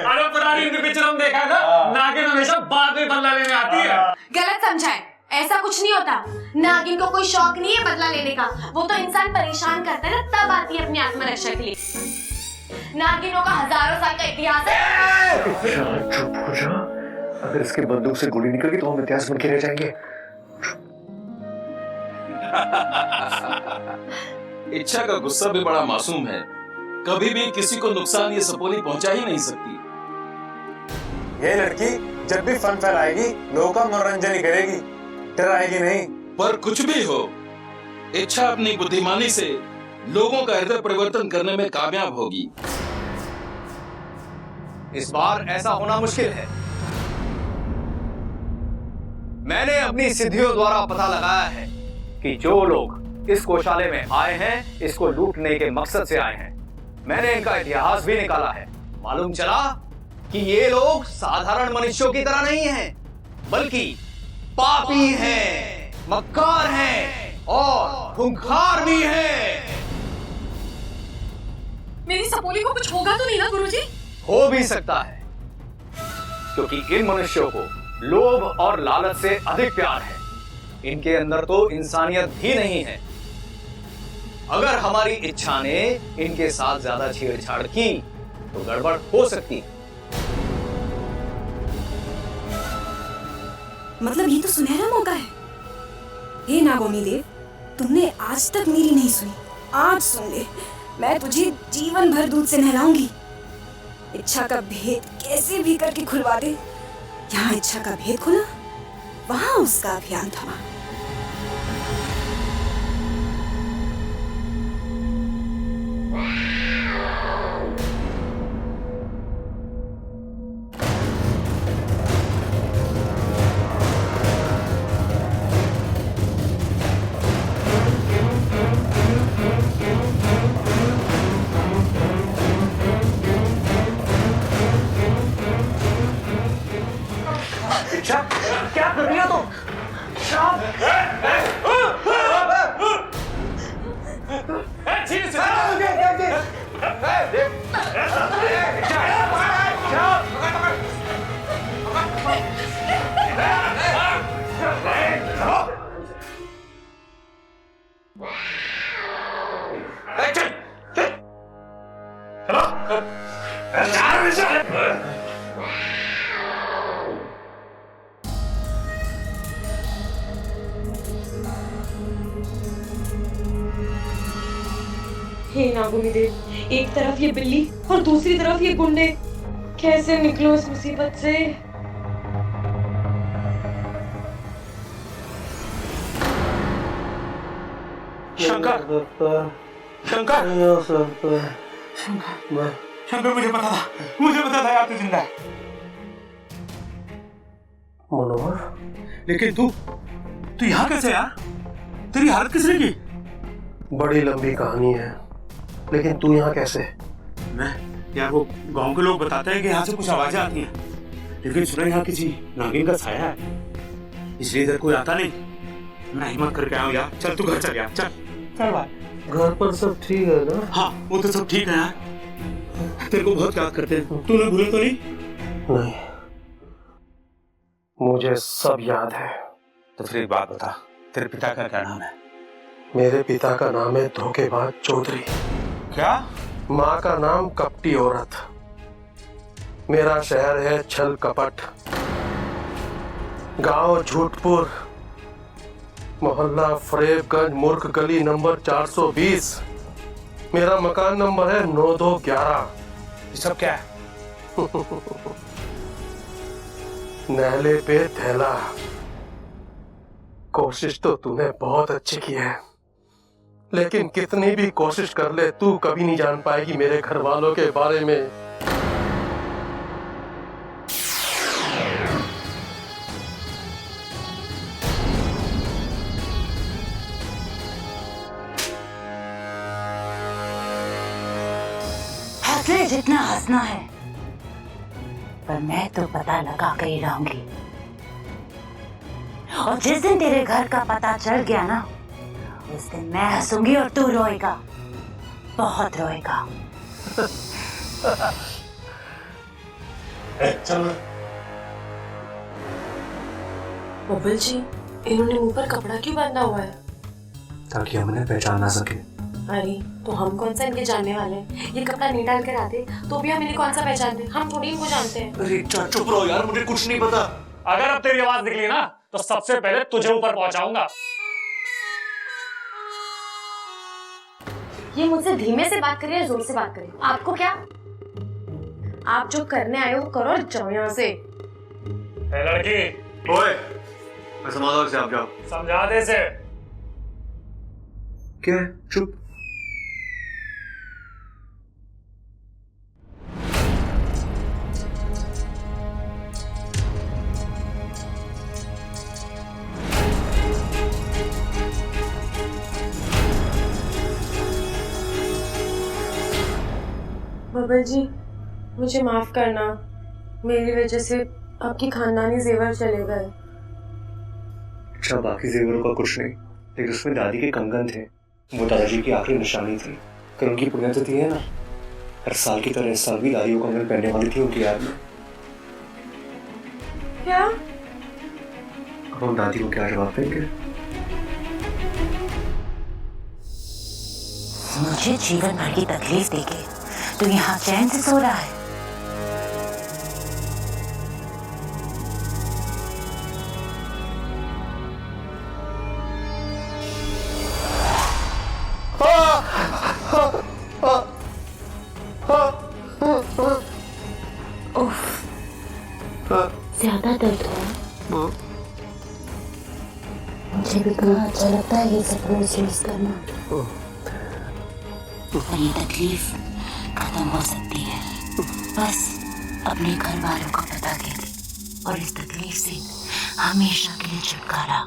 अरे पुरानी हिंदी पिक्चर हम देखा था, नागिन हमेशा बाद में बदला लेने आती है। गलत समझा है, ऐसा कुछ नहीं होता। नागिन को कोई शौक नहीं है बदला लेने का, वो तो इंसान परेशान करता है ना तब आती है अपनी आत्मरक्षा के लिए। नागिनों का हजारों साल का इतिहास है। चुप हो जा, अगर इसके बंदूक से गोली निकल गई तो हम इतिहास बन के रह जाएंगे। इच्छा का गुस्सा भी बड़ा मासूम है, कभी भी किसी को नुकसान ये सपोली पहुंचा ही नहीं सकती। ये लड़की जब भी फन फैलाएगी लोगों का मनोरंजन ही करेगी, डराएगी नहीं। पर कुछ भी हो, इच्छा अपनी बुद्धिमानी से लोगों का हृदय परिवर्तन करने में कामयाब होगी। इस बार ऐसा होना मुश्किल है। मैंने अपनी सिद्धियों द्वारा पता लगाया है कि जो लोग इस गौशाले में आए हैं इसको लूटने के मकसद से आए हैं। मैंने इनका इतिहास भी निकाला है। मालूम चला कि ये लोग साधारण मनुष्यों की तरह नहीं हैं, बल्कि पापी हैं। मक्कार हैं और खूंखार भी हैं। मेरी सपोली को कुछ होगा तो नहीं ना गुरुजी? हो भी सकता है, क्योंकि इन मनुष्यों को लोभ और लालच से अधिक प्यार है। इनके अंदर तो इंसानियत ही नहीं है। अगर हमारी इच्छा ने इनके साथ ज्यादा छेड़छाड़ की तो गड़बड़ हो सकती है। मतलब ये तो सुनहरा मौका है। हे नागोमी देव, तुमने आज तक मेरी नहीं सुनी, आज सुन ले। मैं तुझे जीवन भर दूध से नहलाऊंगी। इच्छा का भेद कैसे भी करके खुलवा दे। यहाँ इच्छा का भेद खुला, वहां उसका अभियान थमा। क्या कर रही हो तुम? हे नागोमी देव, एक तरफ ये बिल्ली और दूसरी तरफ ये गुंडे, कैसे निकलो इस मुसीबत से? शंकर, शंकर, शंकर, मुझे पता था यार तू जिंदा है। मनोहर, लेकिन तू यहाँ कैसे यार? तेरी हालत किसने की? बड़ी लंबी कहानी है, लेकिन तू यहाँ कैसे? मैं यार, वो गांव के लोग बताते हैं कि यहाँ से कुछ आवाजें आती हैं, लेकिन सुना यहाँ किसी नागिन का साया है, इसलिए इधर कोई आता नहीं। मैं हिम्मत करके आया हूँ यार। चल तू घर चल यार, चल चल भाई। घर पर सब ठीक है ना? हाँ, वो तो सब ठीक है यार। तेरे को बहुत याद करते हैं। तूने भूले तो नहीं? नहीं, मुझे सब याद है। तो फिर एक बात बता, तेरे पिता का क्या नाम है? मेरे पिता का नाम है धोखेबाज चौधरी। क्या? माँ का नाम कपटी औरत। मेरा शहर है छल कपट। गांव झूठपुर, मोहल्ला फरेबगंज, मूर्ख गली नंबर 420। मेरा मकान नंबर है 9211। ये सब क्या है? नहले पे थैला। कोशिश तो तूने बहुत अच्छी की है, लेकिन कितनी भी कोशिश कर ले तू कभी नहीं जान पाएगी मेरे घर वालों के बारे में। हंसले जितना हंसना है, पर मैं तो पता लगा कर ही रहूंगी। और जिस दिन तेरे घर का पता चल गया ना, उस दिन मैं हंसूंगी और तू रोएगा, बहुत रोएगा। चल। बबल जी, इन्होंने मुंह पर कपड़ा क्यों बांधा हुआ है? ताकि हम इन्हें पहचान ना सके। अरे तो हम कौन सा इनके जानने वाले हैं? ये कपड़ा नहीं डाल कर आते तो भी हम इन्हें कौन सा पहचानते? हम थोड़ी इनको जानते हैं। अरे चुप रहो यार, मुझे कुछ नहीं पता। अगर अब तेरी आवाज निकली ना तो सबसे पहले तुझे ऊपर पहुंचाऊंगा। ये मुझसे धीमे से बात करिए, जोर से बात करिए। आपको क्या? आप जो करने आए हो करो, जाओ यहाँ से। लड़की, ओए, समझाओ से, आप जाओ। समझा दे से। क्या? चुप। बबल जी, मुझे माफ करना, मेरी वजह से आपकी खानदानी जेवर चले गए। अच्छा बाकी जेवरों का कुछ नहीं, लेकिन उसमें दादी के कंगन थे। वो दादाजी की आखिरी निशानी थी। कर उनकी पुण्यतिथि है ना, हर साल की तरह इस साल भी दादी को कंगन पहनने वाली थी उनकी याद में। क्या? अब हम दादी को क्या जवाब देंगे? मुझे जीवन भर की तकलीफ देके तो यहाँ चैन से सो रहा है। ज्यादा दर्द हुआ। मुझे भी कहाँ अच्छा लगता है ये सब महसूस करना। और ये तकलीफ खत्म हो सकती है बस अपने घर वालों को बता के, और इस तकलीफ से हमेशा के लिए छुटकारा।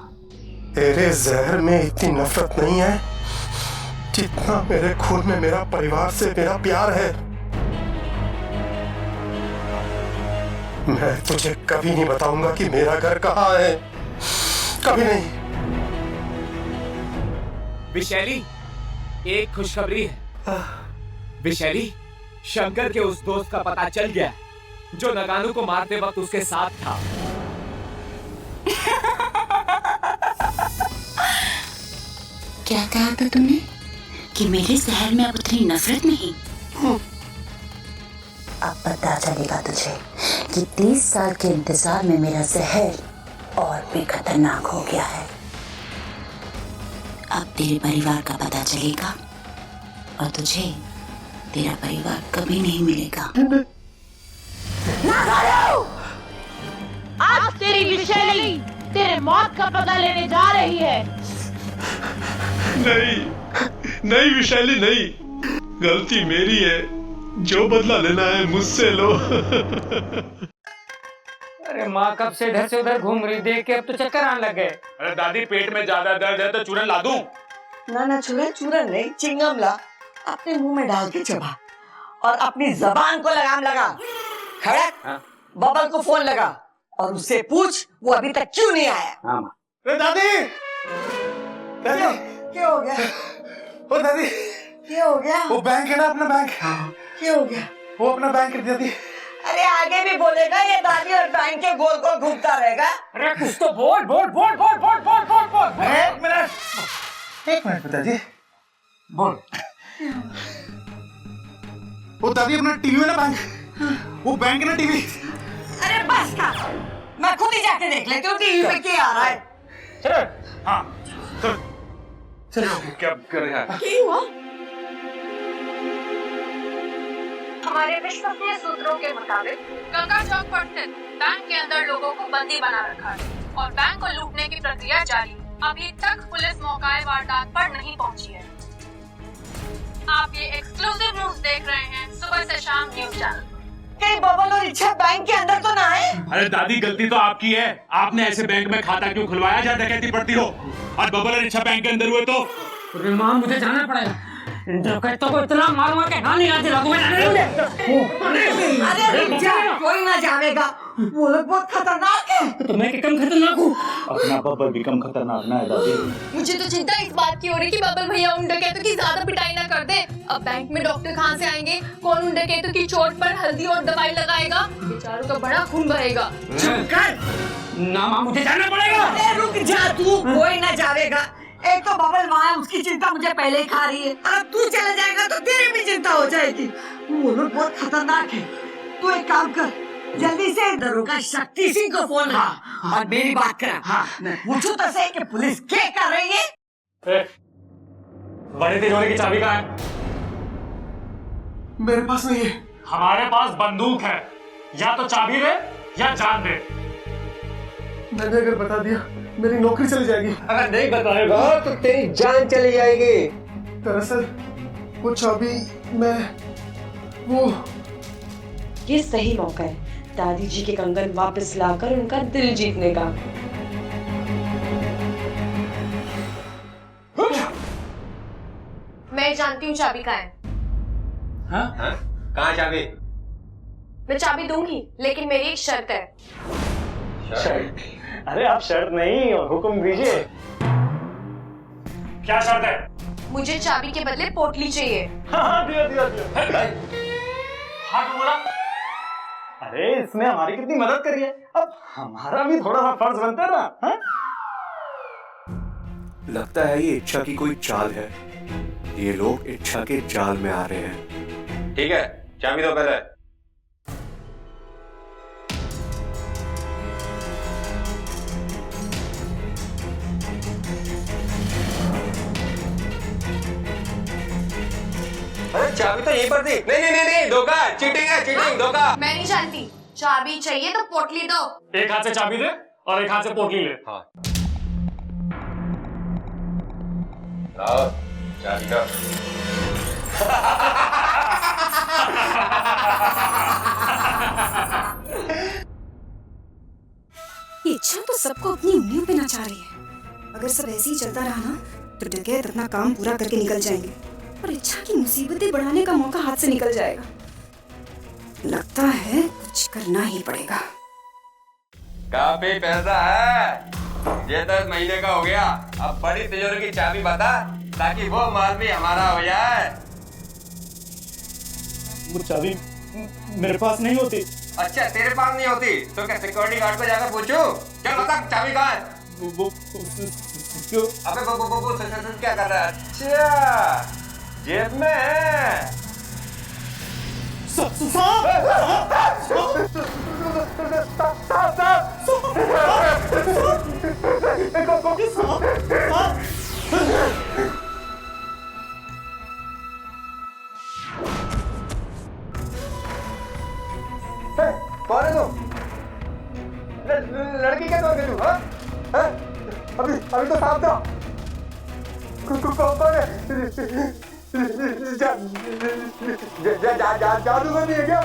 तेरे जहर में इतनी नफरत नहीं है जितना मेरे खून में मेरा परिवार से मेरा प्यार है। मैं तुझे कभी नहीं बताऊंगा कि मेरा घर कहाँ है, कभी नहीं। विशैली, एक खुशखबरी है। विशैली, शंकर के उस दोस्त का पता चल गया जो नगानू को मारते वक्त उसके साथ था। क्या कहा था तूने कि मेरे शहर में अब उतनी नफरत नहीं? अब पता चलेगा तुझे कि 30 साल के इंतजार में मेरा जहर और भी खतरनाक हो गया है। अब तेरे परिवार का पता चलेगा और तुझे तेरा परिवार कभी नहीं मिलेगा। आज तेरी विशैली तेरे मौत का पता लेने जा रही है। नहीं नहीं विशाली नहीं, गलती मेरी है। जो बदला लेना है मुझसे लो। अरे माँ कब से इधर से उधर घूम रही, देख के अब तो चक्कर आने लग गए। अरे दादी पेट में ज्यादा दर्द है तो चूरन ला दूं? ना चूरन नहीं, चिंगम ला, अपने मुंह में डाल के चबा और अपनी जबान को लगाम लगा। खड़क, बबल को फोन लगा और उससे पूछ वो अभी तक क्यों नहीं आया। अरे दादी, क्या हो गया? ओ दादी, क्या हो गया? वो बैंक है ना अपना बैंक, क्या हो गया? वो अपना बैंक है दादी। अरे आगे भी बोलेगा ये दादी और बैंक के गोल गोल घूमता रहेगा। अरे कुछ तो बोल बोल बोल बोल बोल बोल बोल बोल। एक मिनट पिताजी, बोल। वो दादी अपना टीवी है ना बैंक, वो बैंक है ना टीवी। अरे बस कर, मैं खुद ही जाके देख लेती हूँ टीवी पे क्या आ रहा है। चलो, हाँ चलो क्या कर रहा है? क्या हुआ? हमारे विश्वसनीय सूत्रों के मुताबिक गंगा चौक पर स्थित बैंक के अंदर लोगों को बंदी बना रखा है और बैंक को लूटने की प्रक्रिया जारी। अभी तक पुलिस मौके वारदात पर नहीं पहुंची है। आप ये एक्सक्लूसिव न्यूज देख रहे हैं सुबह से शाम न्यूज चैनल। कहीं बबल और इच्छा बैंक के अंदर तो ना है? अरे दादी गलती तो आपकी है, आपने ऐसे बैंक में खाता क्यों खुलवाया जहाँ डकैती पड़ती हो? और बबल और इच्छा बैंक के अंदर हुए तो? अरे माँ मुझे जाना पड़ेगा, डकैतों को इतना मारूंगा कि हाँ नहीं आती लगूंगा। अरे रुक जा, कोई ना जाएगा, वो लोग बहुत खतरनाक है। तो मैं कम खतरनाक हूँ? अपना बबल भी कम खतरनाक ना है दादी। मुझे तो चिंता इस बात की हो रही कि बबल भैया उन डकैतों की ज्यादा पिटाई ना कर दे। अब बैंक में डॉक्टर कहाँ से आएंगे? कौन उन डकैतों की चोट पर हल्दी और दवाई लगाएगा? बेचारों का बड़ा खून बहेगा। चुप कर ना माँ, मुझे जाना पड़ेगा। अरे रुक जा तू, कोई ना जाएगा। एक तो बबल वहाँ है, उसकी चिंता मुझे पहले ही खा रही है। अब तू चला जाएगा तो तेरी भी चिंता हो जाएगी। वो लोग बहुत खतरनाक है। तू एक काम कर, जल्दी से दरोगा शक्ति सिंह को फोन लगा और मेरी बात करा। मैं पूछूं तो सही कि पुलिस क्या कर रही है? बड़े तिजोरी की चाबी कहाँ है? मेरे पास नहीं है। हमारे पास बंदूक है, या तो चाबी दे या जान दे। मैंने अगर बता दिया मेरी नौकरी चली जाएगी। अगर नहीं बताएगा तो तेरी जान चली जाएगी। दरअसल वो चाबी मैं वो ये सही मौका है दादी जी के कंगन वापस लाकर उनका दिल जीतने का। मैं जानती हूँ चाबी कहाँ है। हाँ? कहाँ चाबी? मैं चाबी दूंगी, लेकिन मेरी एक शर्त है। शर्त? अरे आप शर्त नहीं, हुक्म दीजिए। क्या शर्त है? मुझे चाबी के बदले पोटली चाहिए। हाँ, दिया दिया दिया। हाँ तो बोला। अरे इसने हमारी कितनी मदद करी है, अब हमारा भी थोड़ा सा फर्ज बनता है ना। हाँ? लगता है ये इच्छा की कोई चाल है। ये लोग इच्छा के जाल में आ रहे हैं। ठीक है, चाबी दो पहले। अरे चाबी तो यहीं पर थी। नहीं नहीं नहीं नहीं, धोखा, चीटिंग है, चीटिंग, धोखा। मैं नहीं जानती, चाबी चाहिए तो पोटली दो। एक हाथ से चाबी दे और एक हाथ से पोटली ले। हाँ। लाओ चाबी का। ये इच्छा तो सबको अपनी उंगलियों पे नचा रही है। अगर सब ऐसे ही चलता रहा ना तो डकैत अपना काम पूरा करके निकल जाएंगे और इच्छा की मुसीबतें बढ़ाने का मौका हाथ से निकल जाएगा। लगता है कुछ करना ही पड़ेगा। काफी पैसा है, ये 10 महीने का हो गया। अब बड़ी तिजोरी की चाबी बता ताकि वो माल भी हमारा हो जाए। वो चाबी मेरे पास नहीं होती। अच्छा तेरे पास नहीं होती तो क्या सिक्योरिटी गार्ड को जाकर पूछूं? क्या बता चाबी कहाँ है? क्यों? अबे वो क्या कर रहा है? अच्छा जेब में है। कौन है तुम? लड़की क्या करोगे तुम? अभी तो साफ था। कौन है? जादूगर नहीं है क्या?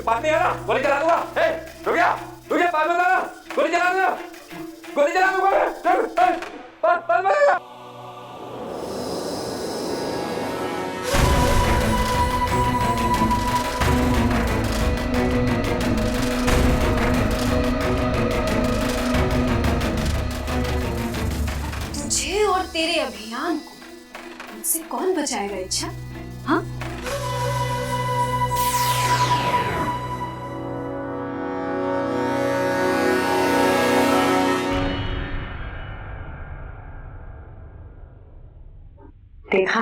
पानी है ना? गोली चला दूंगा। रुक जा, रुक जा, पानी में गोली चला दूंगा, गोली चला दूंगा। तुझे और तेरे अभियान को मुझसे कौन बचाएगा इच्छा? हाँ? देखा,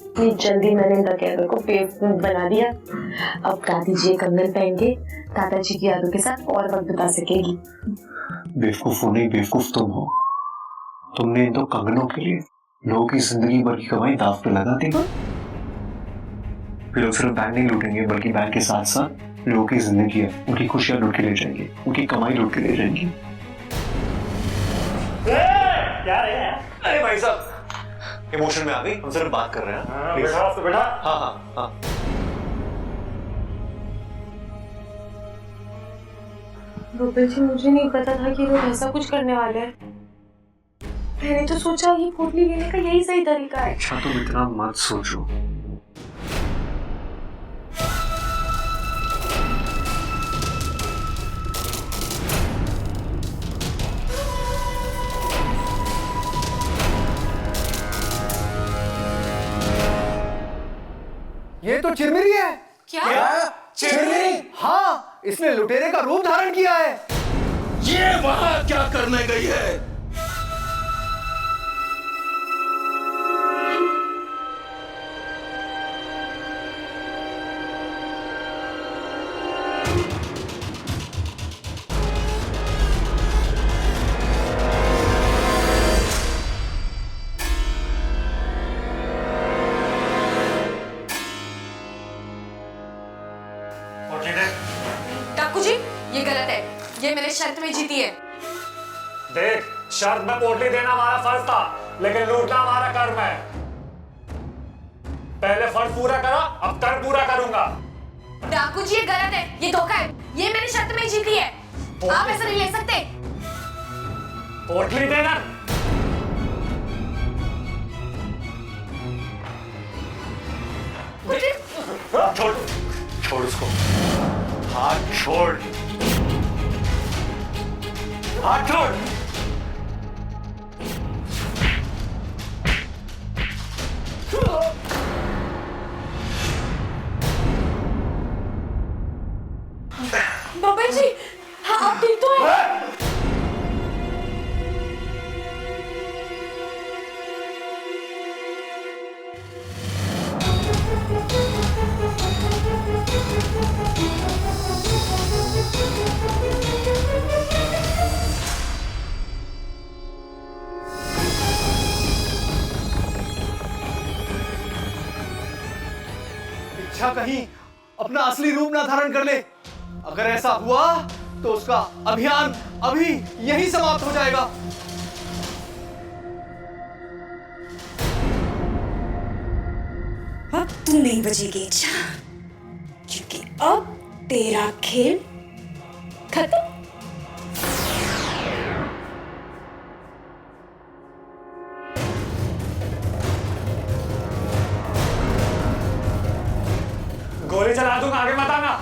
इतनी जल्दी मैंने डकैतों को बेवकूफ बना दिया। अब दादी जी कंगन पहन के दादाजी की यादों के साथ और वक्त बिता सकेगी। बेवकूफ हो नहीं, बेवकूफ तुम हो। तुमने इन दो कंगनों के लिए लोगों की जिंदगी भर की कमाई दाव पे लगा दी। फिर लोग सिर्फ बैंक नहीं लूटेंगे बल्कि बैंक के साथ साथ लोगों की जिंदगी है, उनकी खुशियां लूट के ले जाएंगे, उनकी कमाई लूट के ले जाएंगे। क्या रे? अरे भाई साहब इमोशन में आ गई, हम सिर्फ बात कर रहे हैं। बेटा। हाँ हाँ हाँ। रूपल जी, मुझे नहीं पता था कि लोग ऐसा कुछ करने वाले हैं। मैंने तो सोचा ये पोटली लेने का यही सही तरीका है। अच्छा तुम इतना मत सोचो। ये तो चिरमिरी है। क्या? चिरमिरी? हाँ, इसने लुटेरे का रूप धारण किया है। ये वहां क्या करने गई है? डाकू जी, ये गलत है। ये मैंने शर्त में जीती है। देख, शर्त में पोटली देना हमारा फर्ज था, लेकिन लूटना हमारा कर्म है। पहले फर्ज पूरा करा, अब कर्म पूरा करूंगा। डाकू जी, ये गलत है, ये धोखा है। ये मैंने शर्त में जीती है, आप ऐसा नहीं ले सकते। पोटली देना। छोड़ छोड़ उसको, हाथ छोड़। हाथ छोड़। बबल जी, हाँ आप ठीक तो हैं? इच्छा कहीं अपना असली रूप ना धारण कर ले। अगर ऐसा हुआ तो उसका अभियान अभी यहीं समाप्त हो जाएगा। अब तू नहीं बचेगी इच्छा, क्योंकि अब तेरा खेल खत्म। गोली चला दूंगा, आगे मत आना।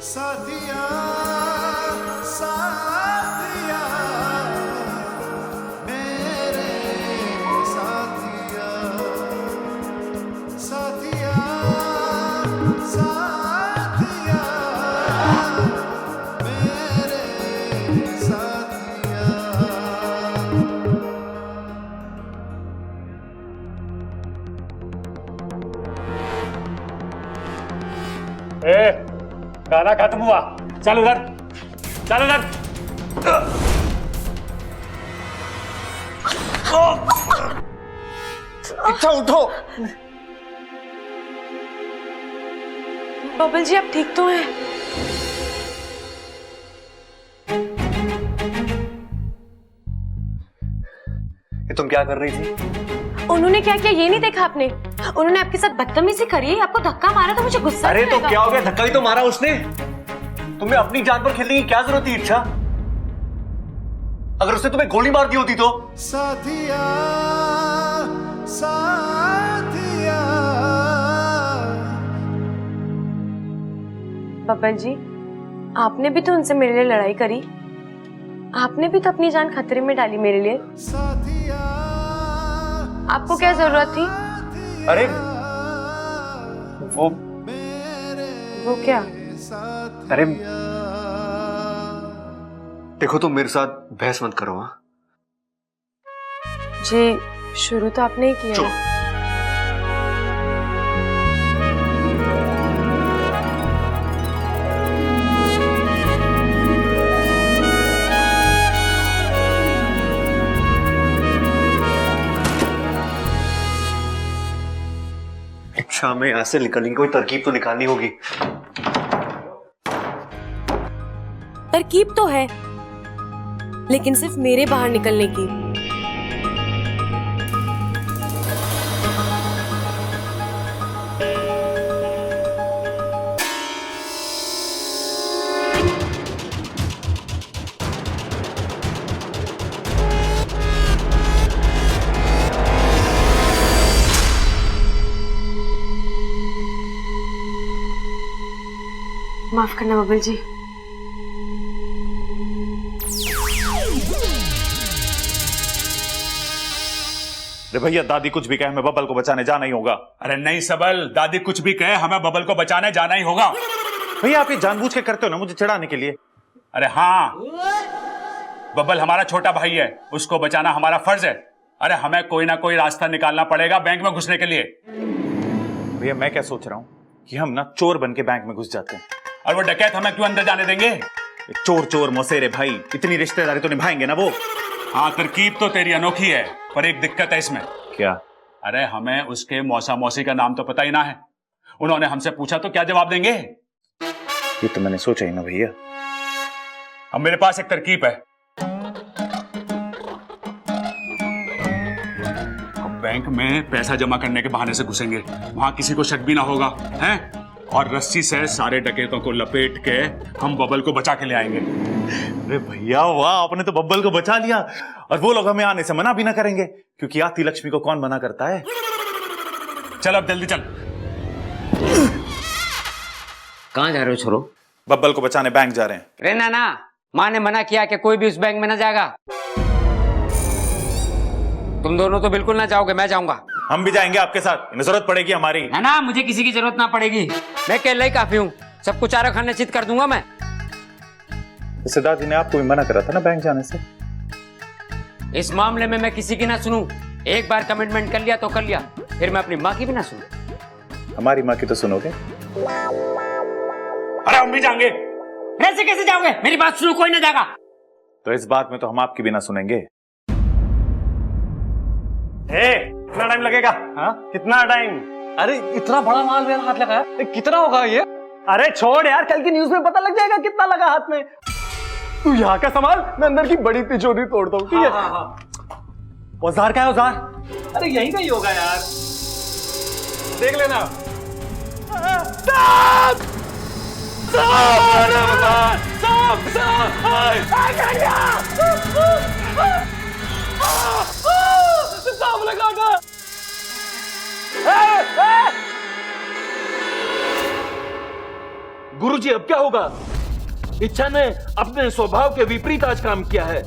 साथिया साथिया मेरे साथिया साथिया साथिया मेरे साथिया। गाना खत्म हुआ, चल उधर, चल उधर। इच्छा उठो। बबल जी आप ठीक तो हैं? ये तुम क्या कर रही थी? उन्होंने क्या किया ये नहीं देखा आपने? उन्होंने आपके साथ बदतमीजी करी, आपको धक्का मारा तो मुझे गुस्सा अरे तो आएगा। क्या हो गया? धक्का ही तो मारा उसने। तुम्हें अपनी जान पर खेलने की क्या जरूरत थी इच्छा? अगर उसने तुम्हें गोली मार दी होती तो? साथिया साथिया। बबल जी, आपने भी तो उनसे मेरे लिए लड़ाई करी, आपने भी तो अपनी जान खतरे में डाली मेरे लिए। आपको क्या जरूरत थी? अरे वो क्या? अरे देखो तुम मेरे साथ बहस मत करो। हाँ जी, शुरू तो आपने ही किया। इच्छा में यहाँ से निकलने की कोई तरकीब तो निकालनी होगी। तरकीब तो है, लेकिन सिर्फ मेरे बाहर निकलने की। माफ करना बबल जी। अरे भैया, दादी कुछ भी कहे, हमें बबल को बचाने जाना ही होगा। अरे नहीं सबल, दादी कुछ भी कहे, हमें बबल को बचाने जाना ही होगा। भैया आप ये जानबूझ के करते हो ना, मुझे चिढ़ाने के लिए। अरे हाँ, बबल हमारा छोटा भाई है, उसको बचाना हमारा फर्ज है। अरे हमें कोई ना कोई रास्ता निकालना पड़ेगा बैंक में घुसने के लिए। भैया मैं क्या सोच रहा हूँ कि हम ना चोर बन के बैंक में घुस जाते हैं। और वो डकैत हमें क्यों अंदर जाने देंगे? चोर चोर मौसेरे भाई, इतनी रिश्तेदारी तो निभाएंगे ना वो। हाँ, तरकीब तो तेरी अनोखी है, पर एक दिक्कत है इसमें। क्या? अरे हमें उसके मौसा मौसी का नाम तो पता ही ना है। उन्होंने हमसे पूछा तो क्या जवाब देंगे? ये तो मैंने सोचा ही ना भैया। अब मेरे पास एक तरकीब है। अब बैंक में पैसा जमा करने के बहाने से घुसेंगे, वहां किसी को शक भी ना होगा, हैं? और रस्सी से सारे डकैतों को लपेट के हम बबल को बचा के ले आएंगे। अरे भैया वाह, आपने तो बब्बल को बचा लिया, और वो लोग हमें आने से मना भी ना करेंगे, क्योंकि आती लक्ष्मी को कौन मना करता है। चल अब जल्दी चल। कहाँ जा रहे हो छोरो? बब्बल को बचाने बैंक जा रहे हैं। रे ना, माँ ने मना किया कि कोई भी उस बैंक में ना जाएगा। तुम दोनों तो बिल्कुल ना जाओगे, मैं जाऊंगा। हम भी जाएंगे आपके साथ, इन्हें जरूरत पड़ेगी हमारी। ना, मुझे किसी की जरूरत ना पड़ेगी, मैं अकेले ही काफी हूँ। सबको चारा खाने चित कर दूंगा मैं। सिद्धार्थ जी ने आपको भी मना करा था ना बैंक जाने से। इस मामले में मैं किसी की ना सुनूं। एक बार कमिटमेंट कर लिया तो कर लिया, फिर मैं अपनी माँ की भी ना सुनूं। हमारी माँ की तो सुनोगे? अरे हम भी जाएंगे। ऐसे कैसे जाओगे? मेरी बात सुनो, कोई ना जाएगा। तो इस बात में तो हम आपकी भी ना सुनेंगे। कितना टाइम लगेगा? हाँ? कितना टाइम? अरे इतना बड़ा माल मेरा हाथ लगा है, कितना होगा ये? अरे छोड़ यार, कल की न्यूज में पता लग जाएगा कितना लगा हाथ में। तू यहाँ का संभाल, मैं अंदर की बड़ी तिजोरी तोड़ता हूँ, ठीक है? औजार क्या है औजार? अरे यहीं का ही होगा यार, देख लेना। सांप लगा था। गुरुजी अब क्या होगा? इच्छा ने अपने स्वभाव के विपरीत आज काम किया है।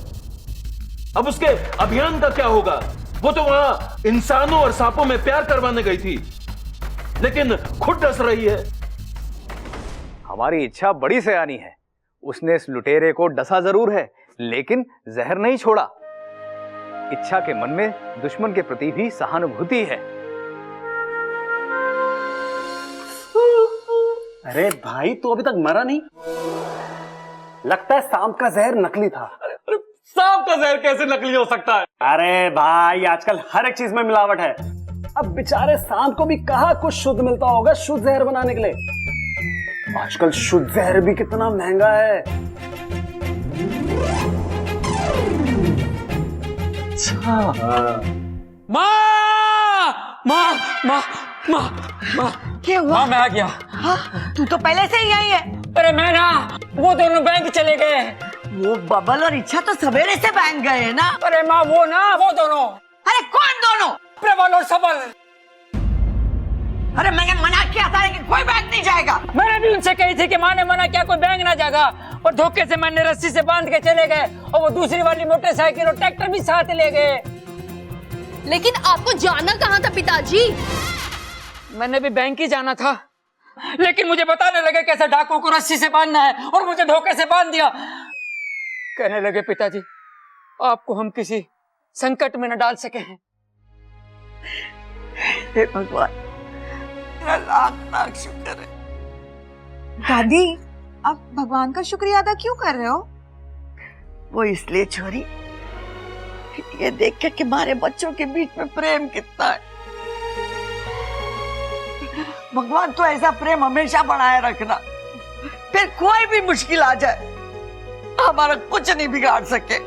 अब उसके अभियान का क्या होगा? वो तो वहां इंसानों और सांपों में प्यार करवाने गई थी, लेकिन खुद डस रही है। हमारी इच्छा बड़ी सयानी है। उसने इस लुटेरे को डसा जरूर है, लेकिन जहर नहीं छोड़ा। इच्छा के मन में दुश्मन के प्रति भी सहानुभूति है। अरे भाई, तू अभी तक मरा नहीं? लगता है सांप का जहर नकली था। अरे सांप का जहर कैसे नकली हो सकता है? अरे भाई, आजकल हर एक चीज में मिलावट है। अब बेचारे सांप को भी कहाँ कुछ शुद्ध मिलता होगा शुद्ध जहर बनाने के लिए। आजकल शुद्ध जहर भी कितना महंगा है। क्या हुआ? माँ, मैं आ गया। हाँ, तू तो पहले से ही आई है। अरे मैं ना, वो दोनों बैंक चले गए। वो बबल और इच्छा तो सवेरे से बैंक गए हैं ना। अरे माँ, वो दोनों। अरे कौन दोनों? प्रबल और सबल। अरे मैंने मना किया था कि कोई बैंक नहीं जाएगा। मैंने भी उनसे कही थी कि माँ ने मना किया कोई बैंक ना जाएगा, और धोखे से मैंने रस्सी से बांध के चले गए, और वो दूसरी वाली मोटरसाइकिल और ट्रैक्टर भी साथ ले गए। लेकिन आपको जाना कहाँ था पिताजी? मैंने भी बैंक ही जाना था, लेकिन मुझे बताने लगे कैसे डाकुओं को रस्सी से बांधना है, और मुझे धोखे से बांध दिया। कहने लगे पिताजी, आपको हम किसी संकट में न डाल सके हैं। हे भगवान, तेरा लाख लाख शुक्र है। दादी, आप भगवान का शुक्रिया अदा क्यों कर रहे हो? वो इसलिए छोरी, ये देख के कि हमारे बच्चों के बीच में प्रेम कितना है। भगवान तो ऐसा प्रेम हमेशा बनाए रखना, फिर कोई भी मुश्किल आ जाए हमारा कुछ नहीं बिगाड़ सके।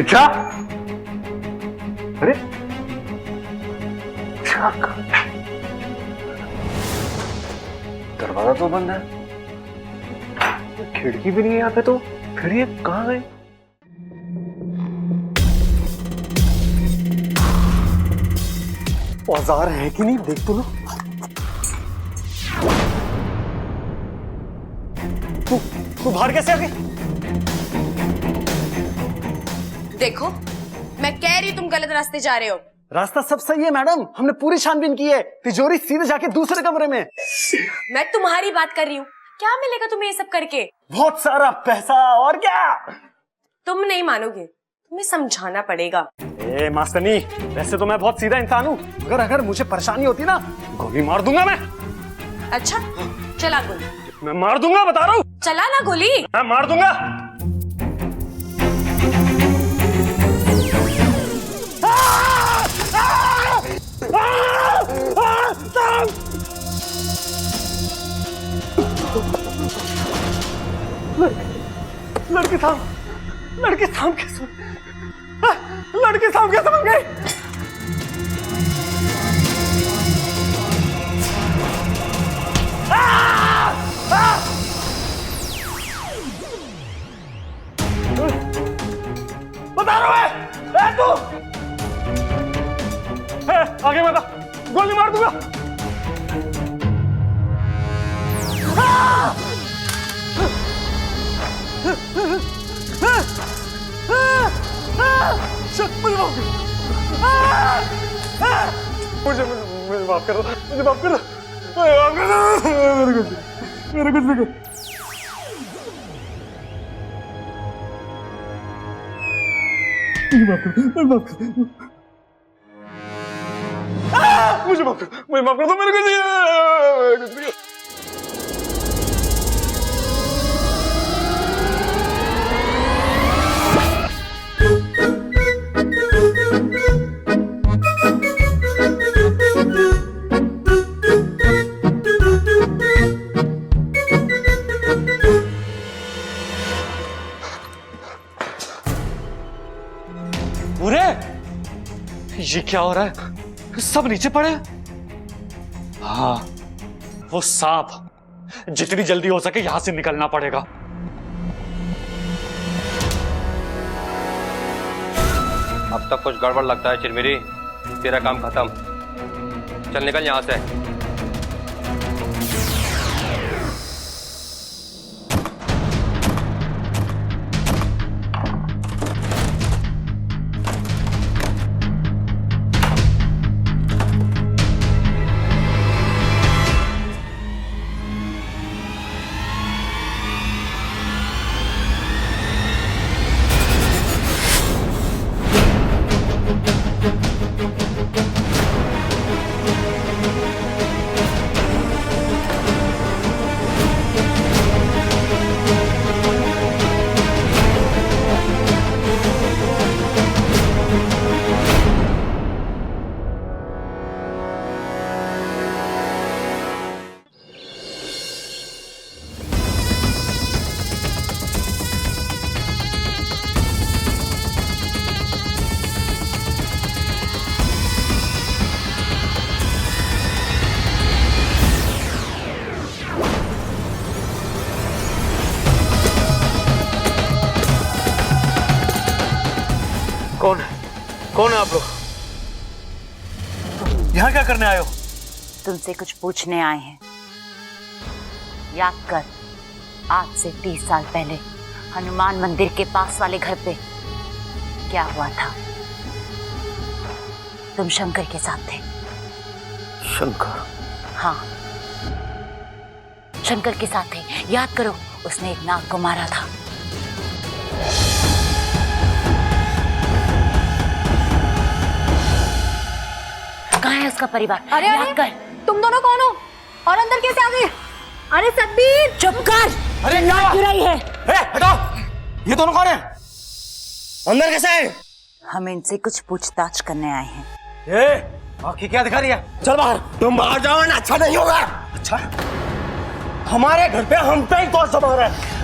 इच्छा, अरे दरवाजा तो बंद है, खिड़की भी नहीं है यहाँ पे, तो फिर ये कहाँ गए? औजार है कि नहीं देख तो लो। तू बाहर कैसे आ गई? देखो, मैं कह रही तुम गलत रास्ते जा रहे हो। रास्ता सब सही है मैडम, हमने पूरी छानबीन की है। तिजोरी सीधे जाके दूसरे कमरे में। मैं तुम्हारी बात कर रही हूँ। क्या मिलेगा तुम्हें ये सब करके? बहुत सारा पैसा, और क्या? तुम नहीं मानोगे, तुम्हें समझाना पड़ेगा। ए मास्टरनी, वैसे तो मैं बहुत सीधा इंसान हूँ, अगर मुझे परेशानी होती ना, गोली मार दूंगा मैं। अच्छा, चला गोली। मैं मार दूंगा, बता रहा हूँ। चला ना गोली। मैं मार दूंगा। लड़की साहब कैसे बन गई? बता रहा है तू आगे बता, गोली मार दूंगा। मुझे माफ कर दो, मुझे माफ कर दो, मेरे कुछ नहीं। मुझे माफ कर दो, मेरे कुछ नहीं। पूरे ये क्या हो रहा है? सब नीचे पड़े। हाँ, वो सांप, जितनी जल्दी हो सके यहां से निकलना पड़ेगा। अब तक कुछ गड़बड़ लगता है चिरमिरी, तेरा काम खत्म। चल निकल यहां से। कौन है आप लोग? यहाँ क्या करने आए हो? तुमसे कुछ पूछने आए हैं। याद कर, आज से 30 साल पहले हनुमान मंदिर के पास वाले घर पे क्या हुआ था? तुम शंकर के साथ थे। शंकर? हाँ, शंकर के साथ थे। याद करो, उसने एक नाग को मारा था। कहाँ है उसका परिवार? अरे याद कर। तुम दोनों कौन हो और अंदर कैसे आ गए? अरे सतबीर, चुप कर। अरे क्या क्यों रही है? हटाओ, ये दोनों कौन है? अंदर कैसे आए? हम इनसे कुछ पूछताछ करने आए हैं। आँखें क्या दिखा रही है? चल बाहर। तुम बाहर जाओ ना, अच्छा नहीं होगा। अच्छा, हमारे घर पे हम पे ही कौन सा मार है?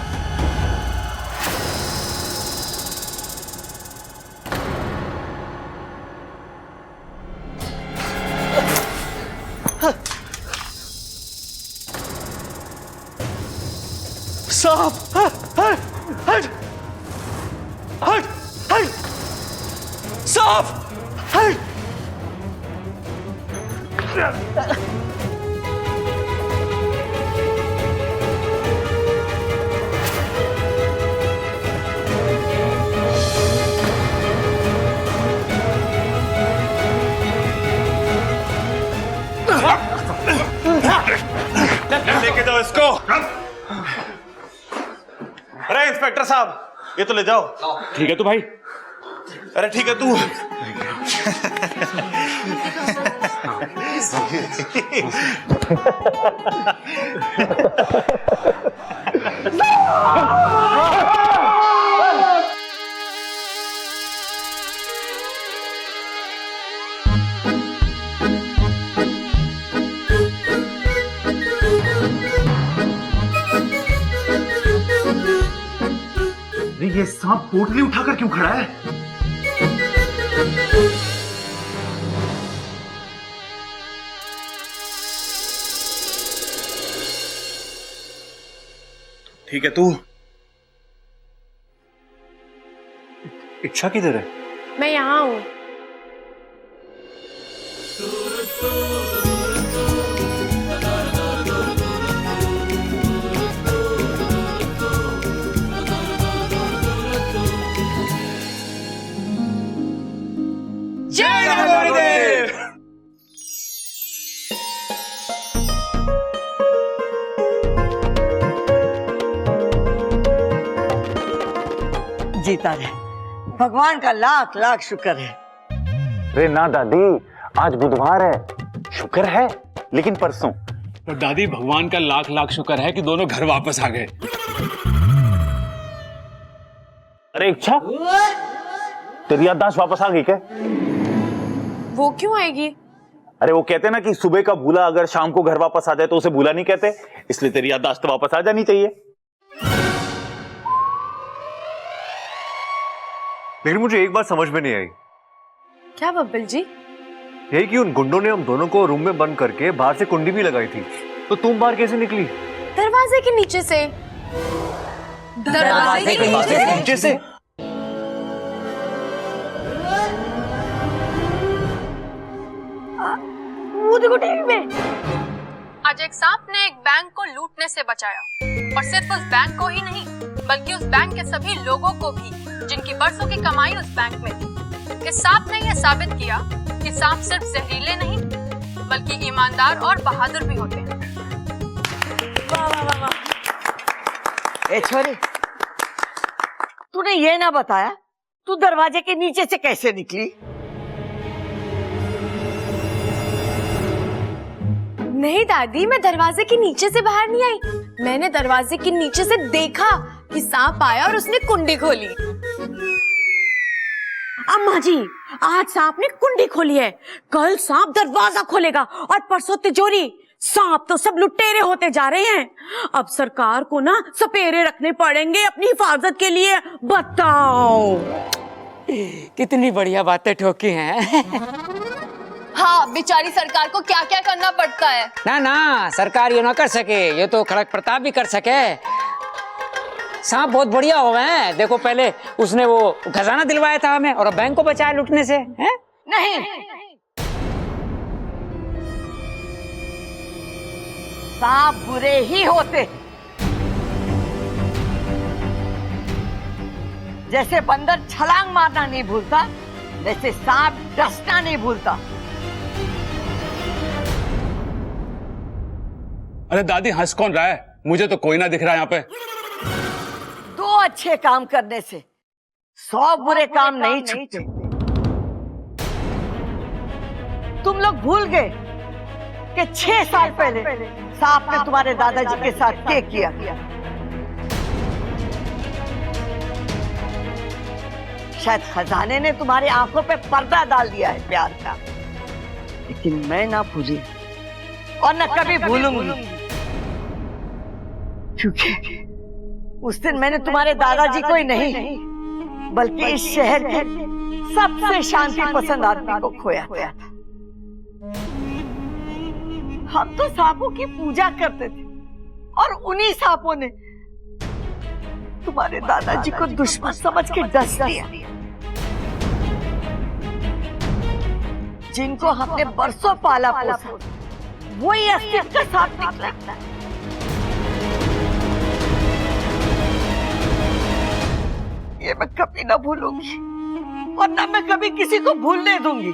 सांप! हट! हट! हट! हट! सांप! हट! लेके जाओ इसको। अरे इंस्पेक्टर साहब, ये तो ले जाओ। ठीक है तू भाई। अरे ठीक है तू। ये सांप पोटली उठाकर क्यों खड़ा है? ठीक है तू। इच्छा किधर है? मैं यहाँ हूँ। जय गणगौरीदेव। जीता रहे, भगवान का लाख लाख शुक्र है। अरे ना दादी, आज बुधवार है, शुक्र है, लेकिन परसों। तो दादी भगवान का लाख लाख शुक्र है कि दोनों घर वापस आ गए। अरे इच्छा, तेरी याददाश्त वापस आ गई क्या? वो क्यों आएगी? अरे वो कहते ना कि सुबह का भूला अगर शाम को घर वापस आ जाए तो उसे भूला नहीं कहते, इसलिए तेरी याददाश्त तो वापस आ जानी चाहिए। लेकिन मुझे एक बात समझ में नहीं आई। क्या बब्बल जी? यही कि उन गुंडों ने हम दोनों को रूम में बंद करके बाहर से कुंडी भी लगाई थी, तो तुम बाहर कैसे निकली? दरवाजे के नीचे से। दरवाजे के नीचे से? वो देखो टीवी में। आज एक सांप ने एक बैंक को लूटने से बचाया, और सिर्फ उस बैंक को ही नहीं बल्कि उस बैंक के सभी लोगों को भी जिनकी बरसों की कमाई उस बैंक में थी। इस सांप ने यह साबित किया कि सांप सिर्फ जहरीले नहीं बल्कि ईमानदार और बहादुर भी होते हैं। वाह वाह वाह वाह। ए छोरी, तूने ये ना बताया तू दरवाजे के नीचे से कैसे निकली? नहीं दादी, मैं दरवाजे के नीचे से बाहर नहीं आई। मैंने दरवाजे के नीचे से देखा कि सांप आया और उसने कुंडी खोली। अम्मा जी, आज सांप ने कुंडी खोली है, कल सांप दरवाजा खोलेगा और परसों तिजोरी। सांप तो सब लुटेरे होते जा रहे हैं। अब सरकार को ना सपेरे रखने पड़ेंगे अपनी हिफाजत के लिए। बताओ कितनी बढ़िया बातें ठोकी हैं। हाँ, बेचारी सरकार को क्या क्या करना पड़ता है। ना ना, सरकार ये ना कर सके, ये तो खड़क प्रताप भी कर सके। सांप बहुत बढ़िया हुआ है। देखो पहले उसने वो खजाना दिलवाया था हमें और अब बैंक को बचाया लूटने से। हैं? नहीं, सांप बुरे ही होते। जैसे बंदर छलांग मारना नहीं भूलता, वैसे सांप डसना नहीं भूलता। अरे दादी हंस कौन रहा है? मुझे तो कोई ना दिख रहा यहाँ पे। दो अच्छे काम करने से 100 बुरे काम नहीं छूटते। तुम लोग भूल गए कि 6 साल पहले सांप ने तुम्हारे दादाजी के साथ क्या किया। शायद खजाने ने तुम्हारी आंखों पे पर्दा डाल दिया है प्यार का, लेकिन मैं ना भूली और न कभी भूलूंगी, क्योंकि उस दिन मैंने तुम्हारे दादाजी को ही नहीं बल्कि इस शहर के सबसे शांति पसंद आदमी को खोया था। हम तो सांपों की पूजा करते थे और उन्हीं सांपों ने तुम्हारे दादाजी को दुश्मन समझ के डस दिया। जिनको हमने बरसों पाला पोसा, वही अस्तित्व का सांप निकला। ये मैं कभी ना भूलूंगी और ना मैं कभी किसी को भूलने दूंगी।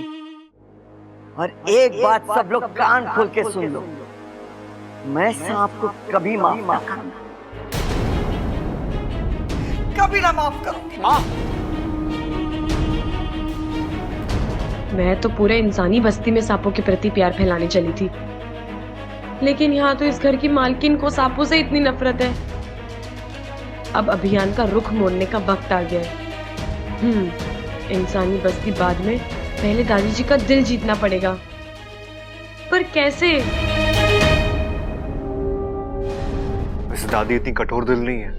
और एक बात सब लोग कान खोल के सुन लो, मैं सांप को कभी माफ ना करूंगा, कभी ना माफ करूंगी। मैं तो पूरे इंसानी बस्ती में सांपों के प्रति प्यार फैलाने चली थी, लेकिन यहाँ तो इस घर की मालकिन को सांपों से इतनी नफरत है। अब अभियान का रुख मोड़ने का वक्त आ गया है। इंसानी बस्ती बाद में, पहले दादी जी का दिल जीतना पड़ेगा। पर कैसे? वैसे दादी इतनी कठोर दिल नहीं है,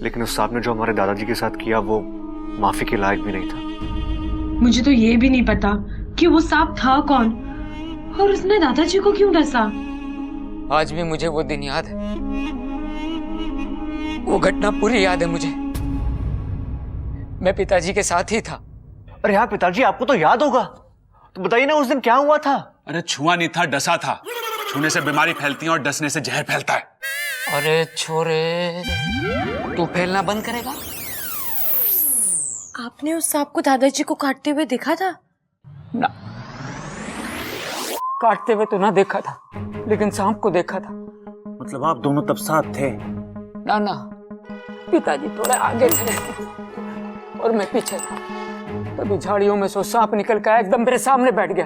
लेकिन उस सांप ने जो हमारे दादाजी के साथ किया वो माफी के लायक भी नहीं था। मुझे तो ये भी नहीं पता कि वो सांप था कौन और उसने दादाजी को क्यों डसा। आज भी मुझे वो दिन याद है, वो घटना पूरी याद है मुझे। मैं पिताजी के साथ ही था। अरे यार पिताजी, आपको तो याद होगा, तो बताइए ना उस दिन क्या हुआ था। अरे छुआ नहीं था, डसा था। छूने से बीमारी फैलती है और डसने से जहर फैलता है। अरे छोरे, तू फैलना बंद करेगा? आपने उस सांप को दादाजी को काटते हुए देखा था? ना, काटते हुए तो ना देखा था, लेकिन सांप को देखा था। मतलब आप दोनों तब साथ थे? ना ना, पिताजी थोड़ा आगे थे और मैं पीछे था। तभी झाड़ियों में से सांप निकल कर एकदम मेरे सामने बैठ गया।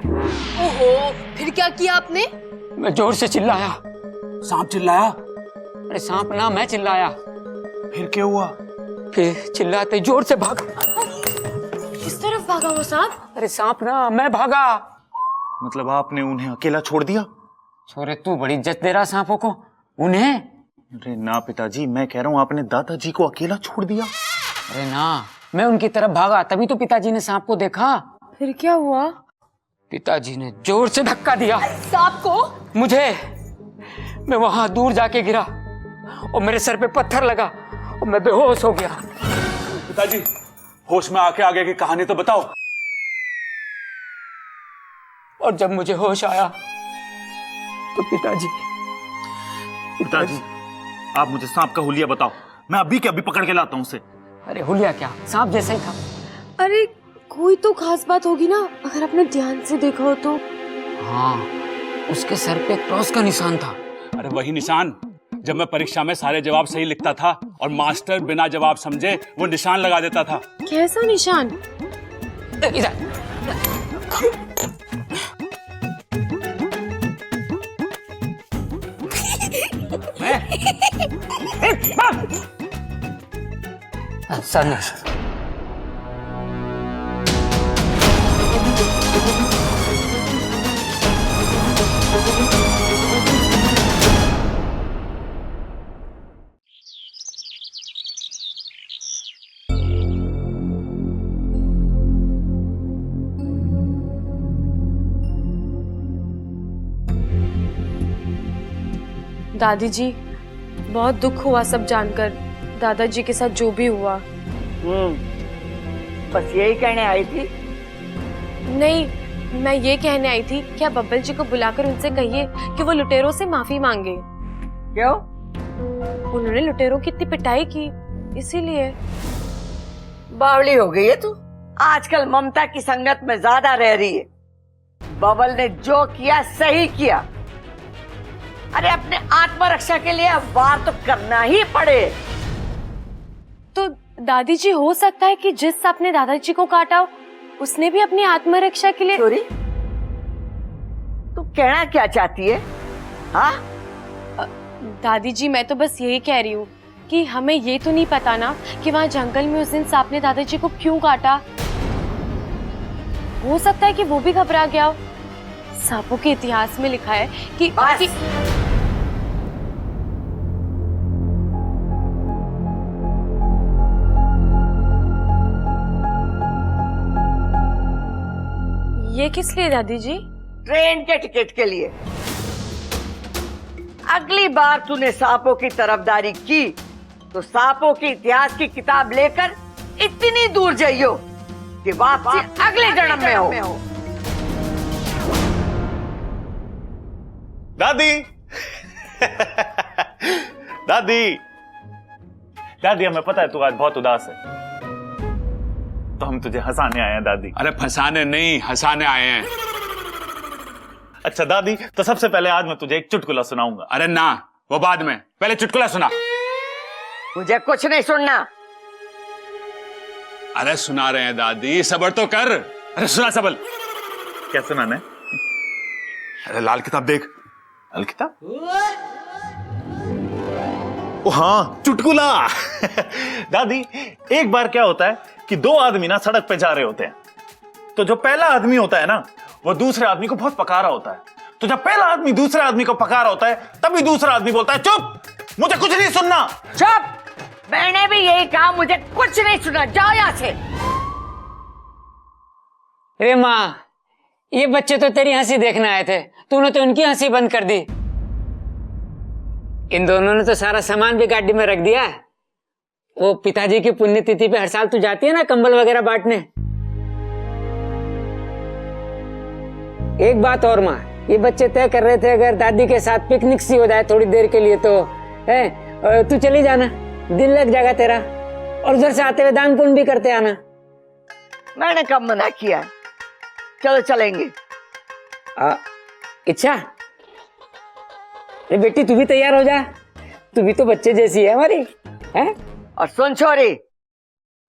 ओहो, फिर क्या किया आपने? मैं जोर से चिल्लाया। सांप चिल्लाया? अरे सांप ना, मैं चिल्लाया। फिर क्या हुआ? फिर चिल्लाते जोर से भागा। किस तरफ भागा वो सांप? अरे सांप ना, मैं भागा। मतलब आपने उन्हें अकेला छोड़ दिया? छोरे, तू बड़ी इज्जत दे रहा सांपों को। उन्हें? अरे ना पिताजी, मैं कह रहा हूँ आपने दादाजी को अकेला छोड़ दिया। अरे ना, मैं उनकी तरफ भागा, तभी तो पिताजी ने सांप को देखा। फिर क्या हुआ? पिताजी ने जोर से धक्का दिया सांप को। मुझे। मैं वहां दूर जाके गिरा और मेरे सर पे पत्थर लगा और मैं बेहोश हो गया। पिताजी, होश में आके आगे की कहानी तो बताओ। और जब मुझे होश आया तो पिताजी आप मुझे सांप का हुलिया बताओ, मैं अभी के अभी पकड़ के लाता हूँ उसे। अरे हुलिया क्या, सांप जैसा ही था। अरे कोई तो खास बात होगी ना, अगर आपने ध्यान से देखा हो तो। हाँ, उसके सर पे क्रॉस का निशान था। अरे वही निशान जब मैं परीक्षा में सारे जवाब सही लिखता था और मास्टर बिना जवाब समझे वो निशान लगा देता था। कैसा निशान? इधर। सन दादी जी, बहुत दुख हुआ सब जानकर, दादाजी के साथ जो भी हुआ। बस यही कहने आई थी? नहीं, मैं ये कहने आई थी कि आप बब्बल जी को बुलाकर उनसे कहिए कि वो लुटेरों से माफी मांगे। क्यों? उन्होंने लुटेरों की इतनी पिटाई की, इसीलिए। बावली हो गई है तू। आजकल ममता की संगत में ज्यादा रह रही है। बबल ने जो किया सही किया। अरे अपने आत्मरक्षा के लिए वार तो करना ही पड़े। तो दादी जी, हो सकता है कि जिस सांप ने दादाजी को काटा उसने भी अपनी आत्मरक्षा के लिए। सॉरी, तू कहना क्या चाहती है? हाँ? दादी जी, मैं तो बस यही कह रही हूँ कि हमें ये तो नहीं पता ना कि वहाँ जंगल में उस दिन सांप ने दादाजी को क्यों काटा। हो सकता है कि वो भी घबरा गया हो। सांपों के इतिहास में लिखा है कि ये किस लिए दादी जी? ट्रेन के टिकट के लिए। अगली बार तूने सांपों की तरफदारी की तो सांपों के इतिहास की किताब लेकर इतनी दूर जाइयो कि वापसी अगले जन्म में हो। दादी दादी दादी, हमें पता है तू आज बहुत उदास है, तो हम तुझे हंसाने आए हैं दादी। अरे फंसाने नहीं, हंसाने आए हैं। अच्छा दादी, तो सबसे पहले आज मैं तुझे एक चुटकुला सुनाऊंगा। अरे ना, वो बाद में, पहले चुटकुला सुना। मुझे कुछ नहीं सुनना। अरे सुना रहे हैं दादी, सब्र तो कर। अरे सुना सबल। क्या सुनाना है? अरे लाल किताब देख। लाल किताब? ओ हाँ, चुटकुला। दादी, एक बार क्या होता है कि दो आदमी ना सड़क पे जा रहे होते हैं, तो जो पहला आदमी होता है ना, वो दूसरे आदमी को बहुत पकारा होता है। तो जब पहला आदमी दूसरे आदमी को पकारा होता है, तभी दूसरा आदमी बोलता है, चुप, मुझे कुछ नहीं सुनना। चुप, मैंने भी यही कहा, मुझे कुछ नहीं सुना, जाओ यहाँ से। अरे माँ, ये बच्चे तो तेरी हंसी देखने आए थे, तूने तो उनकी हंसी बंद कर दी। इन दोनों ने तो सारा सामान भी गाड़ी में रख दिया। वो पिताजी की पुण्यतिथि पे हर साल तू जाती है ना कंबल वगैरह बांटने। एक बात और माँ, ये बच्चे तय कर रहे थे अगर दादी के साथ पिकनिक सी हो जाए थोड़ी देर के लिए तो है, तू चली जाना, दिल लग जाएगा तेरा, और उधर से आते हुए दान पुण्य भी करते आना। मैंने कब मना किया? चलो चलेंगे। इच्छा, अरे बेटी तू भी तैयार हो जा, तू भी तो बच्चे जैसी है हमारी, हैं? और सुन छोरी,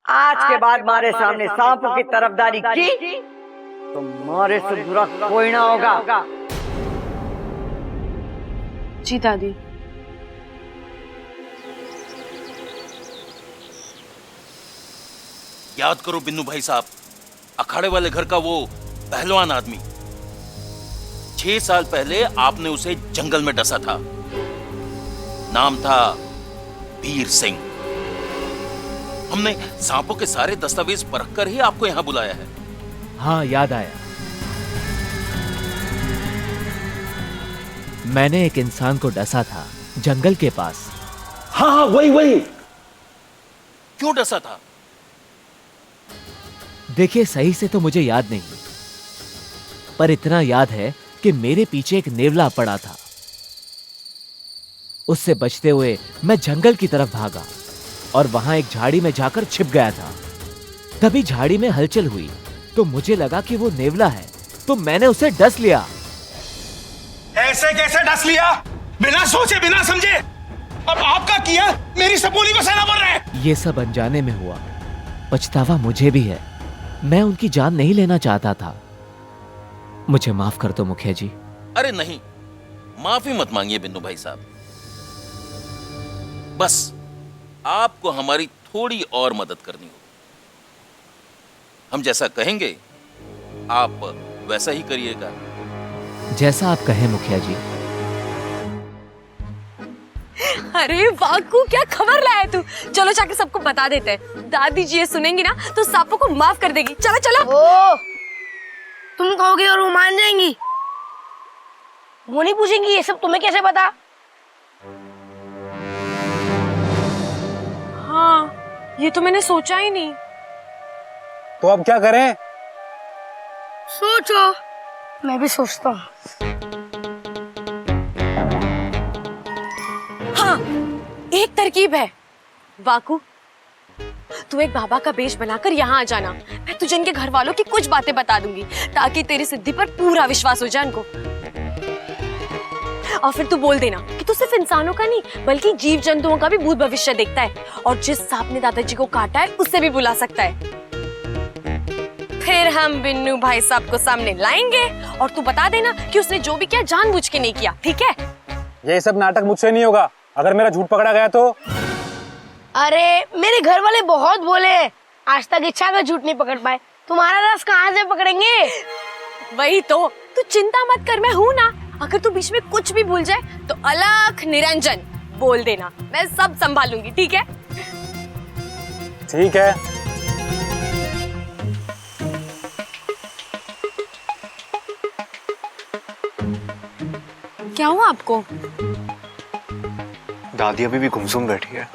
आज के बाद हमारे सामने सांपों की तरफदारी की तो मारे से बुरा कोई ना होगा। जी दादी। याद करो बिन्नू भाई साहब, अखाड़े वाले घर का वो पहलवान आदमी, 6 साल पहले आपने उसे जंगल में डसा था। नाम था वीर सिंह। हमने सांपों के सारे दस्तावेज परख कर ही आपको यहां बुलाया है। हाँ, याद आया। मैंने एक इंसान को डसा था जंगल के पास। हाँ, वही। क्यों डसा था? देखिए, सही से तो मुझे याद नहीं, पर इतना याद है कि मेरे पीछे एक नेवला पड़ा था। उससे बचते हुए मैं जंगल की तरफ भागा और वहां एक झाड़ी में जाकर छिप गया था। तभी झाड़ी में हलचल हुई तो मुझे लगा कि वो नेवला है, तो मैंने उसे डस लिया। ऐसे कैसे डस लिया? बिना सोचे बिना समझे। अब आपका किया मेरी सपोली को सहना पड़ रहा है। ये सब अनजाने में हुआ, पछतावा मुझे भी है। मैं उनकी जान नहीं लेना चाहता था। मुझे माफ कर दो मुखिया जी। अरे नहीं, माफी मत मांगिए बिन्नू भाई साहब। बस आपको हमारी थोड़ी और मदद करनी होगी। हम जैसा कहेंगे आप वैसा ही करिएगा। जैसा आप कहें मुखिया जी। अरे वाकू, क्या खबर लाया तू? चलो जाकर सबको बता देते हैं। दादी जी ये सुनेंगी ना तो सांपों को माफ कर देगी। चलो चलो। तुम कहोगे और वो मान जाएंगी? वो नहीं पूछेंगी ये सब तुम्हें कैसे पता? हाँ, ये तो मैंने सोचा ही नहीं। तो अब क्या करें? सोचो। मैं भी सोचता हूँ। हाँ, एक तरकीब है। वाकू, तू एक बाबा का वेश बनाकर यहाँ आ जाना। मैं तुझे इनके घर वालों की कुछ बातें बता दूंगी ताकि तेरी सिद्धि पर पूरा विश्वास हो जाए इनको। और फिर तू बोल देना कि तू सिर्फ इंसानों का नहीं बल्कि जीव जंतुओं का भी भूत भविष्य देखता है, और जिस सांप ने दादाजी को काटा है उससे भी बुला सकता है। फिर हम बिन्नू भाई साहब को सामने लाएंगे और तू बता देना कि उसने जो भी किया जानबूझ के नहीं किया, ठीक है? ये सब नाटक मुझसे नहीं होगा। अगर मेरा झूठ पकड़ा गया तो? अरे मेरे घर वाले बहुत बोले, आज तक इच्छा का झूठ नहीं पकड़ पाए, तुम्हारा राज कहाँ से पकड़ेंगे? वही तो, तू चिंता मत कर, मैं हूँ ना। अगर तू बीच में कुछ भी भूल जाए तो अलख निरंजन बोल देना, मैं सब संभालूंगी, ठीक है? ठीक है। क्या हुआ आपको? दादी अभी भी गुमसुम बैठी है।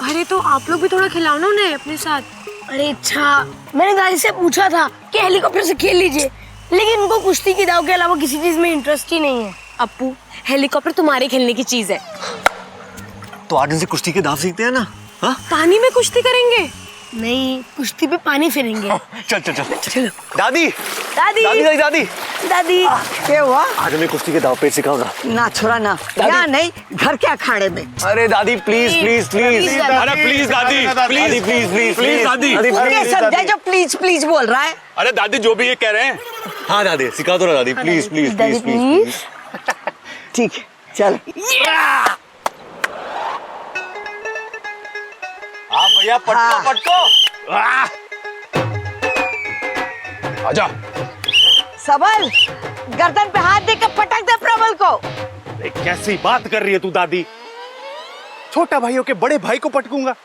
अरे तो आप लोग भी थोड़ा खिलाओ ना उन्हें अपने साथ। अरे अच्छा, मैंने दादी से पूछा था कि हेलीकॉप्टर से खेल लीजिए, लेकिन उनको कुश्ती की दाव के अलावा किसी चीज में इंटरेस्ट ही नहीं है। अप्पू, हेलीकॉप्टर तुम्हारे खेलने की चीज है। तो आज इनसे कुश्ती के दाव सीखते हैं ना? हाँ? पानी में कुश्ती करेंगे? नहीं, कुश्ती पे पानी फिरेंगे। चल चल चल चलो। दादी दादी दादी दादी दादी क्या हुआ? आज हमें कुश्ती के दाव पे सिखाऊंगा। ना छोरा ना, यहाँ नहीं, घर के अखाड़े में। अरे दादी प्लीज प्लीज प्लीज। अरे प्लीज दादी, प्लीज प्लीज प्लीज प्लीज दादी। समझा जो प्लीज प्लीज बोल रहा है। अरे दादी जो भी ये कह रहे हैं। हाँ दादी सिखा दो ना दादी, प्लीज प्लीज प्लीज प्लीज। ठीक है, चल। हाँ भैया, पटको पटको। आजा। सबल, गर्दन पे हाथ देकर पटक दे प्रबल को। कैसी बात कर रही है तू दादी? छोटा भाइयों के बड़े भाई को पटकूंगा?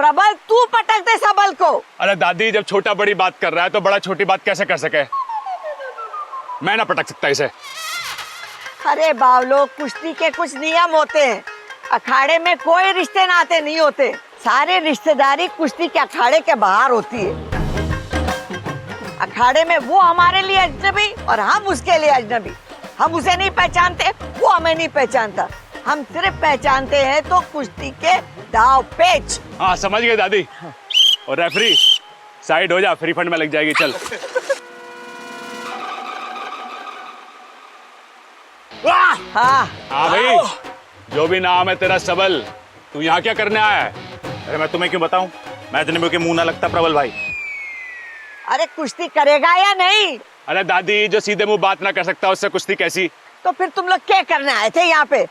प्रबल तू पटक दे सबल को। अरे दादी, जब छोटा बड़ी बात कर रहा है तो बड़ा छोटी बात कैसे कर सके? मैं ना पटक सकता इसे। अरे बावलो, कुश्ती के कुछ नियम होते हैं। अखाड़े में कोई रिश्ते नाते नहीं होते, सारे रिश्तेदारी कुश्ती के अखाड़े के बाहर होती है। अखाड़े में वो हमारे लिए अजनबी और हम उसके लिए अजनबी। हम उसे नहीं पहचानते, वो हमें नहीं पहचानता। हम सिर्फ पहचानते हैं तो कुश्ती के दाव पेच। हाँ समझ गए दादी। और रेफरी साइड हो जा, फ्री फंड में लग जाएगी। चल। हाँ भाई, जो भी नाम है तेरा सबल, तू यहाँ क्या करने आया है? अरे मैं तुम्हें क्यों बताऊं, मैं अजनबियों के मुंह ना लगता प्रबल भाई। अरे कुश्ती करेगा या नहीं? अरे दादी, जो सीधे मुंह बात ना कर सकता उससे कुश्ती कैसी? तो फिर तुम लोग क्या करने आए थे यहाँ पे?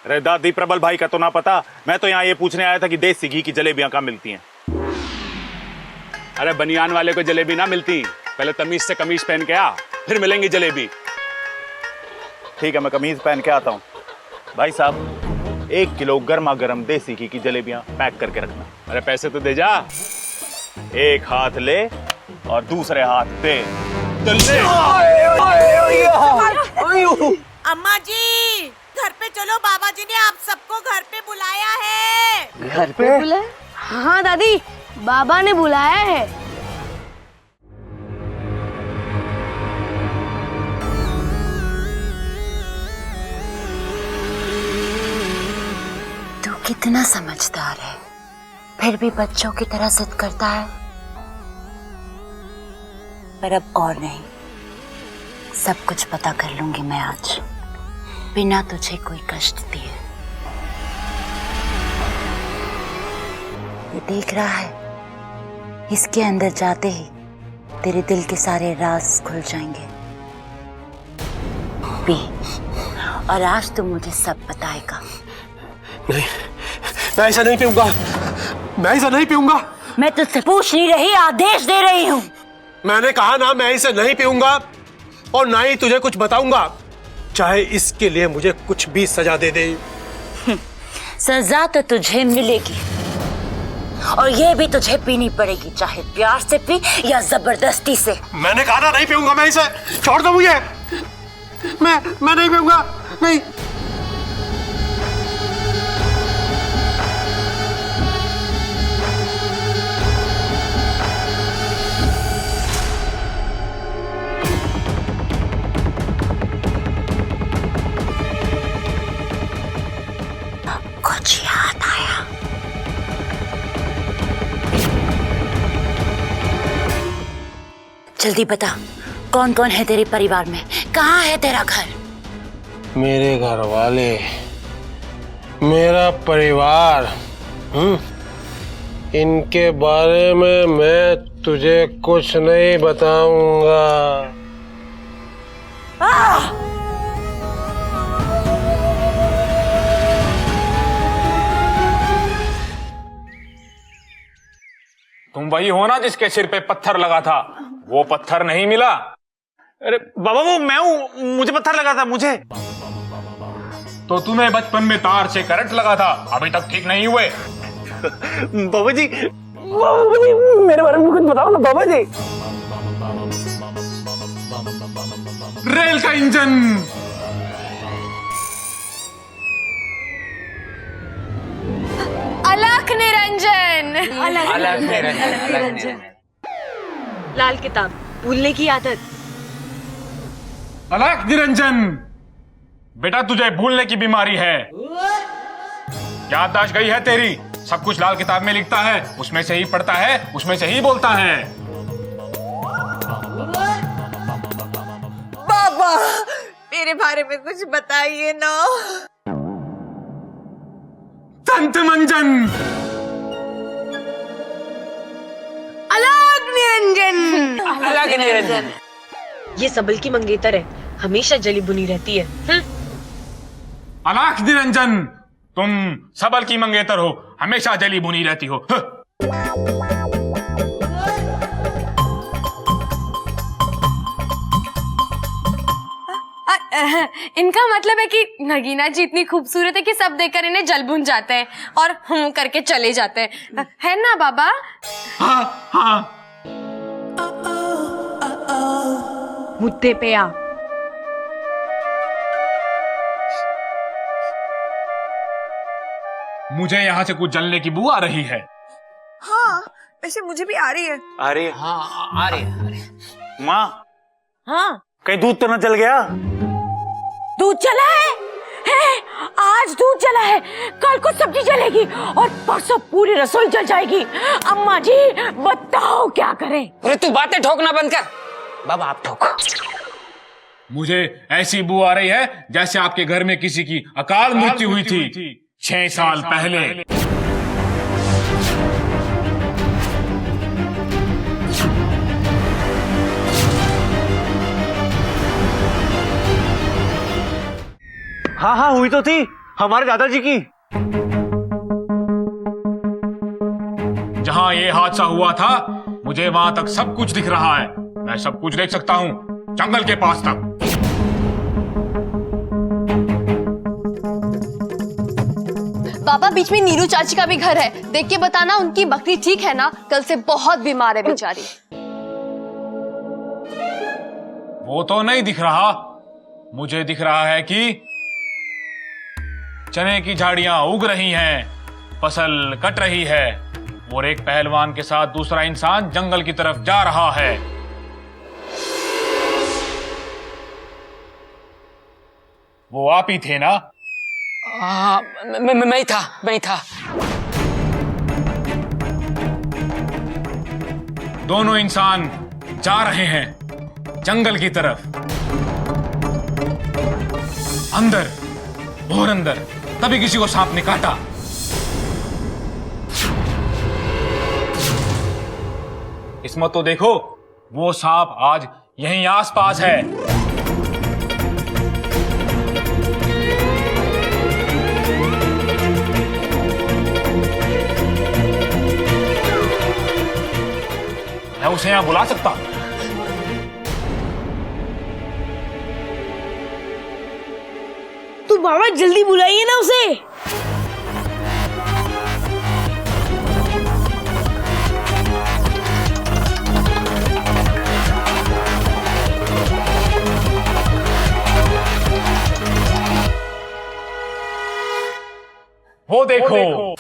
अरे दादी, प्रबल भाई का तो ना पता, मैं तो यहाँ ये पूछने आया था कि देसी घी की जलेबियां कहाँ मिलती हैं। अरे बनियान वाले को जलेबी ना मिलती, पहले तमीज से कमीज पहन के आ, फिर मिलेंगी जलेबी। ठीक है, मैं कमीज पहन के आता हूँ। भाई साहब, 1 किलो गर्मा गर्म देसी घी की जलेबियां पैक करके रखना। अरे पैसे तो दे जा। एक हाथ ले और दूसरे हाथ पे अम्मा जी, घर पे चलो, बाबा जी ने आप सबको घर पे बुलाया है। घर पे बुलाया? हाँ दादी, बाबा ने बुलाया है। तू कितना समझदार है, फिर भी बच्चों की तरह जिद करता है। पर अब और नहीं, सब कुछ पता कर लूंगी मैं आज, बिना तुझे कोई कष्ट दिए। ये देख रहा है, इसके अंदर जाते ही तेरे दिल के सारे राज खुल जाएंगे। पी, और आज तू मुझे सब बताएगा। नहीं, मैं ऐसा नहीं पीऊंगा, मैं ऐसा नहीं पीऊंगा। मैं तुझसे पूछ नहीं रही, आदेश दे रही हूँ। मैंने कहा ना, मैं इसे नहीं पीऊंगा और ना ही तुझे कुछ बताऊंगा, चाहे इसके लिए मुझे कुछ भी सजा दे दे। सजा तो तुझे मिलेगी, और ये भी तुझे पीनी पड़ेगी, चाहे प्यार से पी या जबरदस्ती से। मैंने कहा ना नहीं पीऊंगा मैं इसे, छोड़ दो मुझे। मैं नहीं पीऊंगा, नहीं। कुछ याद आया? जल्दी बता, कौन कौन है तेरे परिवार में? कहाँ है तेरा घर? मेरे घर वाले, मेरा परिवार, इनके बारे में मैं तुझे कुछ नहीं बताऊंगा। तुम वही हो ना जिसके सिर पे पत्थर लगा था? वो पत्थर नहीं मिला। अरे बाबा, वो मैं हूँ, मुझे पत्थर लगा था मुझे। तो तुम्हें बचपन में तार से करंट लगा था, अभी तक ठीक नहीं हुए। बाबा जी, मेरे बारे में कुछ बताओ ना बाबा जी। रेल का इंजन, अलख निरंजन। अलख निरंजन। लाल किताब, भूलने की आदत। अलख निरंजन, बेटा तुझे भूलने की बीमारी है। याददाश्त गई है तेरी, सब कुछ लाल किताब में लिखता है, उसमें से ही पढ़ता है, उसमें से ही बोलता है। बाबा, मेरे बारे में कुछ बताइए ना। संत मंजन, अलग निरंजन। अलग निरंजन। ये सबल की मंगेतर है, हमेशा जली बुनी रहती है। अलख निरंजन, तुम सबल की मंगेतर हो, हमेशा जली बुनी रहती हो। इनका मतलब है कि नगीना जी इतनी खूबसूरत है कि सब देखकर इन्हें जल भुन जाते हैं और हम करके चले जाते हैं, है ना बाबा? हाँ हाँ। मुद्दे पे आ। मुझे यहाँ से कुछ जलने की बू आ रही है। हाँ वैसे मुझे भी आ रही है। अरे हाँ आ रही है। माँ हाँ कहीं दूध तो न जल गया? दूध चला है? आज दूध जला है, कल को सब्जी जलेगी और परसों पूरी रसोई जल जाएगी। अम्मा जी बताओ क्या करें? अरे तू बातें ठोकना बंद कर। बाबा आप ठोको। मुझे ऐसी बू आ रही है जैसे आपके घर में किसी की अकाल मृत्यु हुई थी 6 साल पहले। हाँ हाँ हुई तो थी, हमारे दादाजी की। जहां ये हादसा हुआ था मुझे वहां तक सब कुछ दिख रहा है। मैं सब कुछ देख सकता हूँ, जंगल के पास तक। बाबा बीच में नीरू चाची का भी घर है, देख के बताना उनकी बकरी ठीक है ना? कल से बहुत बीमार है बेचारी। वो तो नहीं दिख रहा, मुझे दिख रहा है कि चने की झाड़ियां उग रही हैं, फसल कट रही है और एक पहलवान के साथ दूसरा इंसान जंगल की तरफ जा रहा है। वो आप ही थे ना? हाँ मैं ही था। दोनों इंसान जा रहे हैं जंगल की तरफ, अंदर और अंदर। तभी किसी को सांप ने काटा। किस्मत तो देखो, वो सांप आज यहीं आसपास है। मैं उसे यहां बुला सकता हूं। तो बाबा जल्दी बुलाइए ना उसे। वो देखो।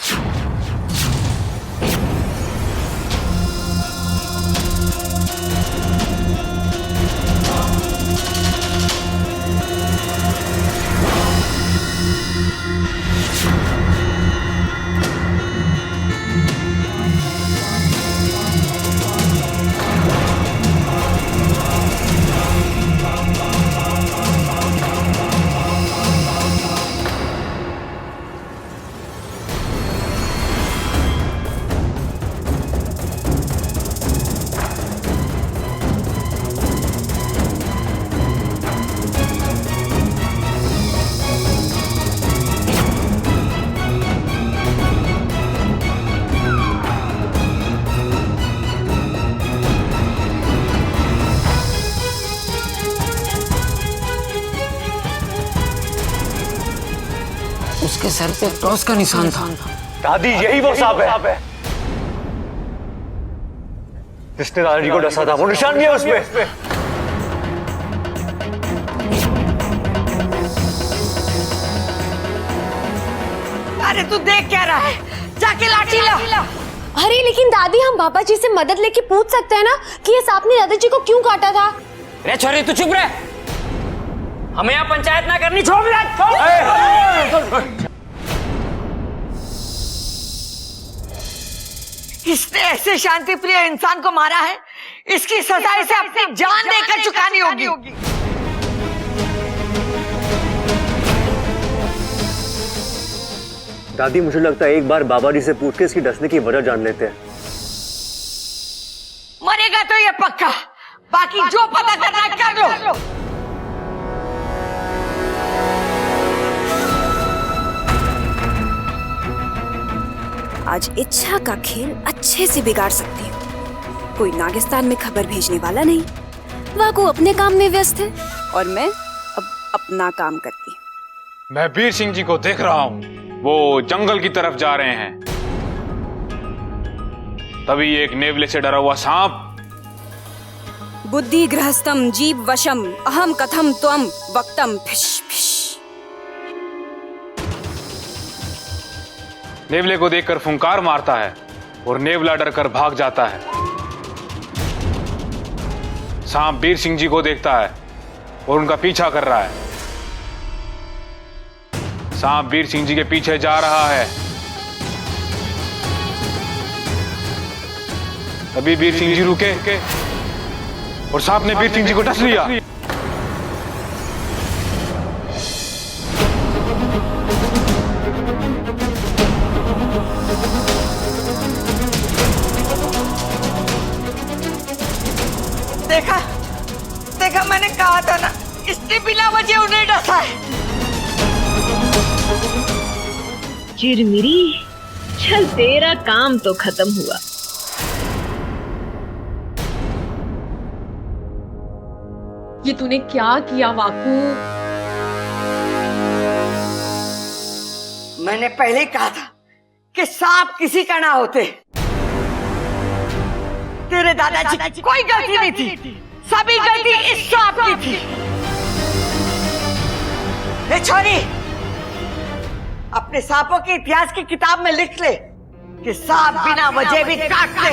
उसके सर पे क्रॉस का निशान था। दादी यही वो सांप है जिसने दादाजी को डसा था। वो निशान भी है उसमें। अरे तू देख क्या रहा है? जाके लाठी ला। अरे लेकिन दादी, हम बाबा जी से मदद लेके पूछ सकते हैं ना कि ये सांप ने दादाजी को क्यों काटा था? रे छोरी तू चुप रह, हमें यहाँ पंचायत ना करनी। छोड़। इसने ऐसे शांति प्रिय इंसान को मारा है, इसकी सजा इसे अपनी जान देकर चुकानी होगी। दादी मुझे लगता है एक बार बाबा जी से पूछ के इसकी डसने की वजह जान लेते हैं। मरेगा तो ये पक्का, बाकी जो पता करना है कर लो। आज इच्छा का खेल अच्छे से बिगाड़ सकती हूँ। कोई नागिस्तान में खबर भेजने वाला नहीं, वाकू अपने काम में व्यस्त है और मैं अब अपना काम करती। मैं वीर सिंह जी को देख रहा हूं, वो जंगल की तरफ जा रहे हैं। तभी एक नेवले से डरा हुआ सांप बुद्धि गृहस्थम जीव वशम अहम कथम त्वम वक्तम फिश फिश। नेवले को देखकर फुंकार मारता है और नेवला डरकर भाग जाता है। सांप वीर सिंह जी को देखता है और उनका पीछा कर रहा है। सांप वीर सिंह जी के पीछे जा रहा है। तभी वीर सिंह जी रुके और सांप ने वीर सिंह जी को डस लिया। देखा देखा, मैंने कहा था ना, इसने बिना वजह उन्हें डसा है। चिरमिरी, चल तेरा काम तो खत्म हुआ। ये तूने क्या किया वाकू? मैंने पहले ही कहा था कि सांप किसी का ना होते। तेरे दादाजी की कोई गलती नहीं थी, सभी गलती इस सांप की थी। ए छोरी, अपने सांपों के इतिहास की किताब में लिख ले कि सांप बिना वजह भी काटते।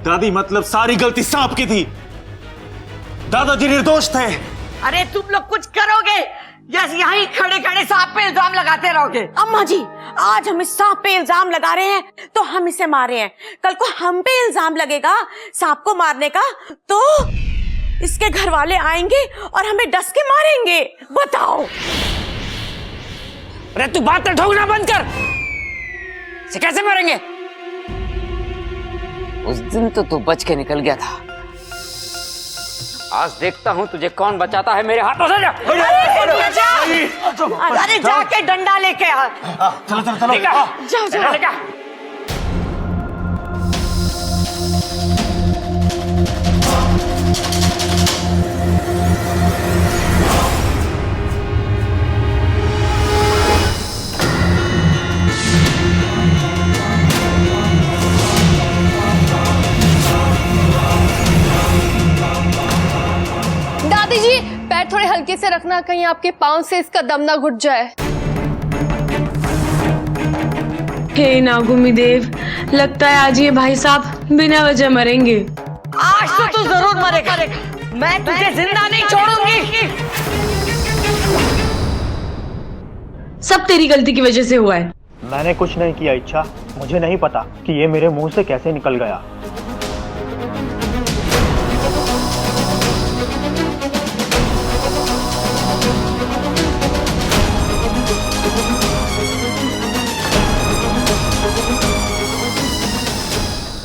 दादी, मतलब सारी गलती सांप की थी। दादाजी निर्दोष थे। अरे तुम लोग कुछ करोगे या यहीं खड़े खड़े सांप पे इल्जाम लगाते रहोगे? अम्मा जी, आज हम इस सांप पे इल्जाम लगा रहे हैं तो हम इसे मारे हैं। कल को हम पे इल्जाम लगेगा सांप को मारने का तो इसके घर वाले आएंगे और हमें डस के मारेंगे। बताओ। अरे तू बात ठोकना बंद कर। इसे कैसे मारेंगे? उस दिन तो तू बच के निकल गया था। आज देखता हूँ तुझे कौन बचाता है मेरे हाथों से। अरे जाके डंडा लेके आ। चलो चलो चलो, जाओ जाओ। दादी जी, पैर थोड़े हल्के से रखना, कहीं आपके पांव से इसका दम ना घुट जाए। हे नागुमी देव, लगता है आज ये भाई साहब बिना वजह मरेंगे। आज तो तू जरूर मरेगा। मैं तुझे जिंदा नहीं छोड़ूंगी। सब तेरी गलती की वजह से हुआ है। मैंने कुछ नहीं किया इच्छा, मुझे नहीं पता कि ये मेरे मुंह से कैसे निकल गया।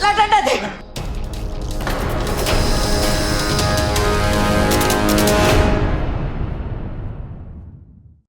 ला डंडा दे।